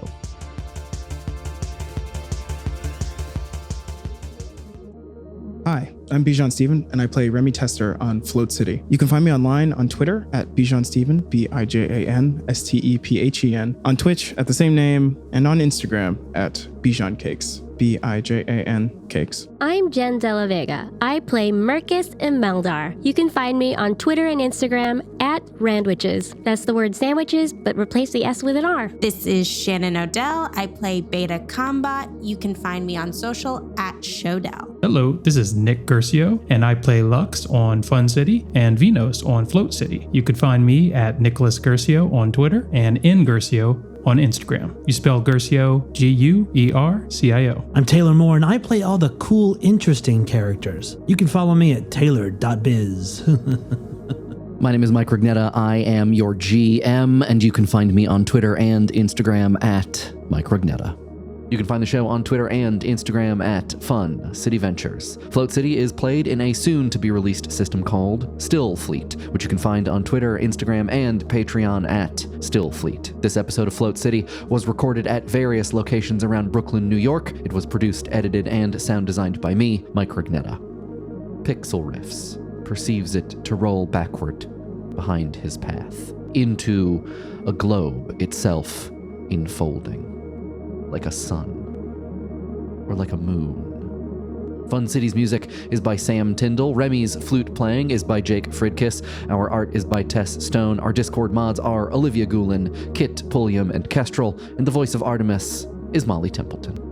Hi, I'm Bijan Steven, and I play Remy Tester on Float City. You can find me online on Twitter at Bijan Steven, BIJAN STEPHEN, on Twitch at the same name, and on Instagram at Bijan Cakes, BIJAN Cakes. I'm Jen De La Vega. I play Merkis and Meldar. You can find me on Twitter and Instagram at Randwiches. That's the word sandwiches, but replace the S with an R. This is Shannon Odell. I play Beta Combat. You can find me on social at Showdell. Hello, this is Nick Gercio, and I play Lux on Fun City and Vynos on Float City. You can find me at Nicholas Gercio on Twitter and in Gercio on Instagram. You spell Gercio Guercio. I'm Taylor Moore, and I play all the cool, interesting characters. You can follow me at taylor.biz. My name is Mike Rugnetta. I am your GM, and you can find me on Twitter and Instagram at Mike Rugnetta. You can find the show on Twitter and Instagram at Fun City Ventures. Float City is played in a soon-to-be-released system called Stillfleet, which you can find on Twitter, Instagram, and Patreon at Stillfleet. This episode of Float City was recorded at various locations around Brooklyn, New York. It was produced, edited, and sound designed by me, Mike Rugnetta. Pixlriffs perceives it to roll backward behind his path into a globe itself infolding. Like a sun, or like a moon, Fun City's music is by Sam Tyndall. Remy's flute playing is by Jake Fridkiss. Our art is by Tess Stone. Our Discord mods are Olivia Goulin, Kit Pulliam, and Kestrel. And the voice of Artemis is Molly Templeton.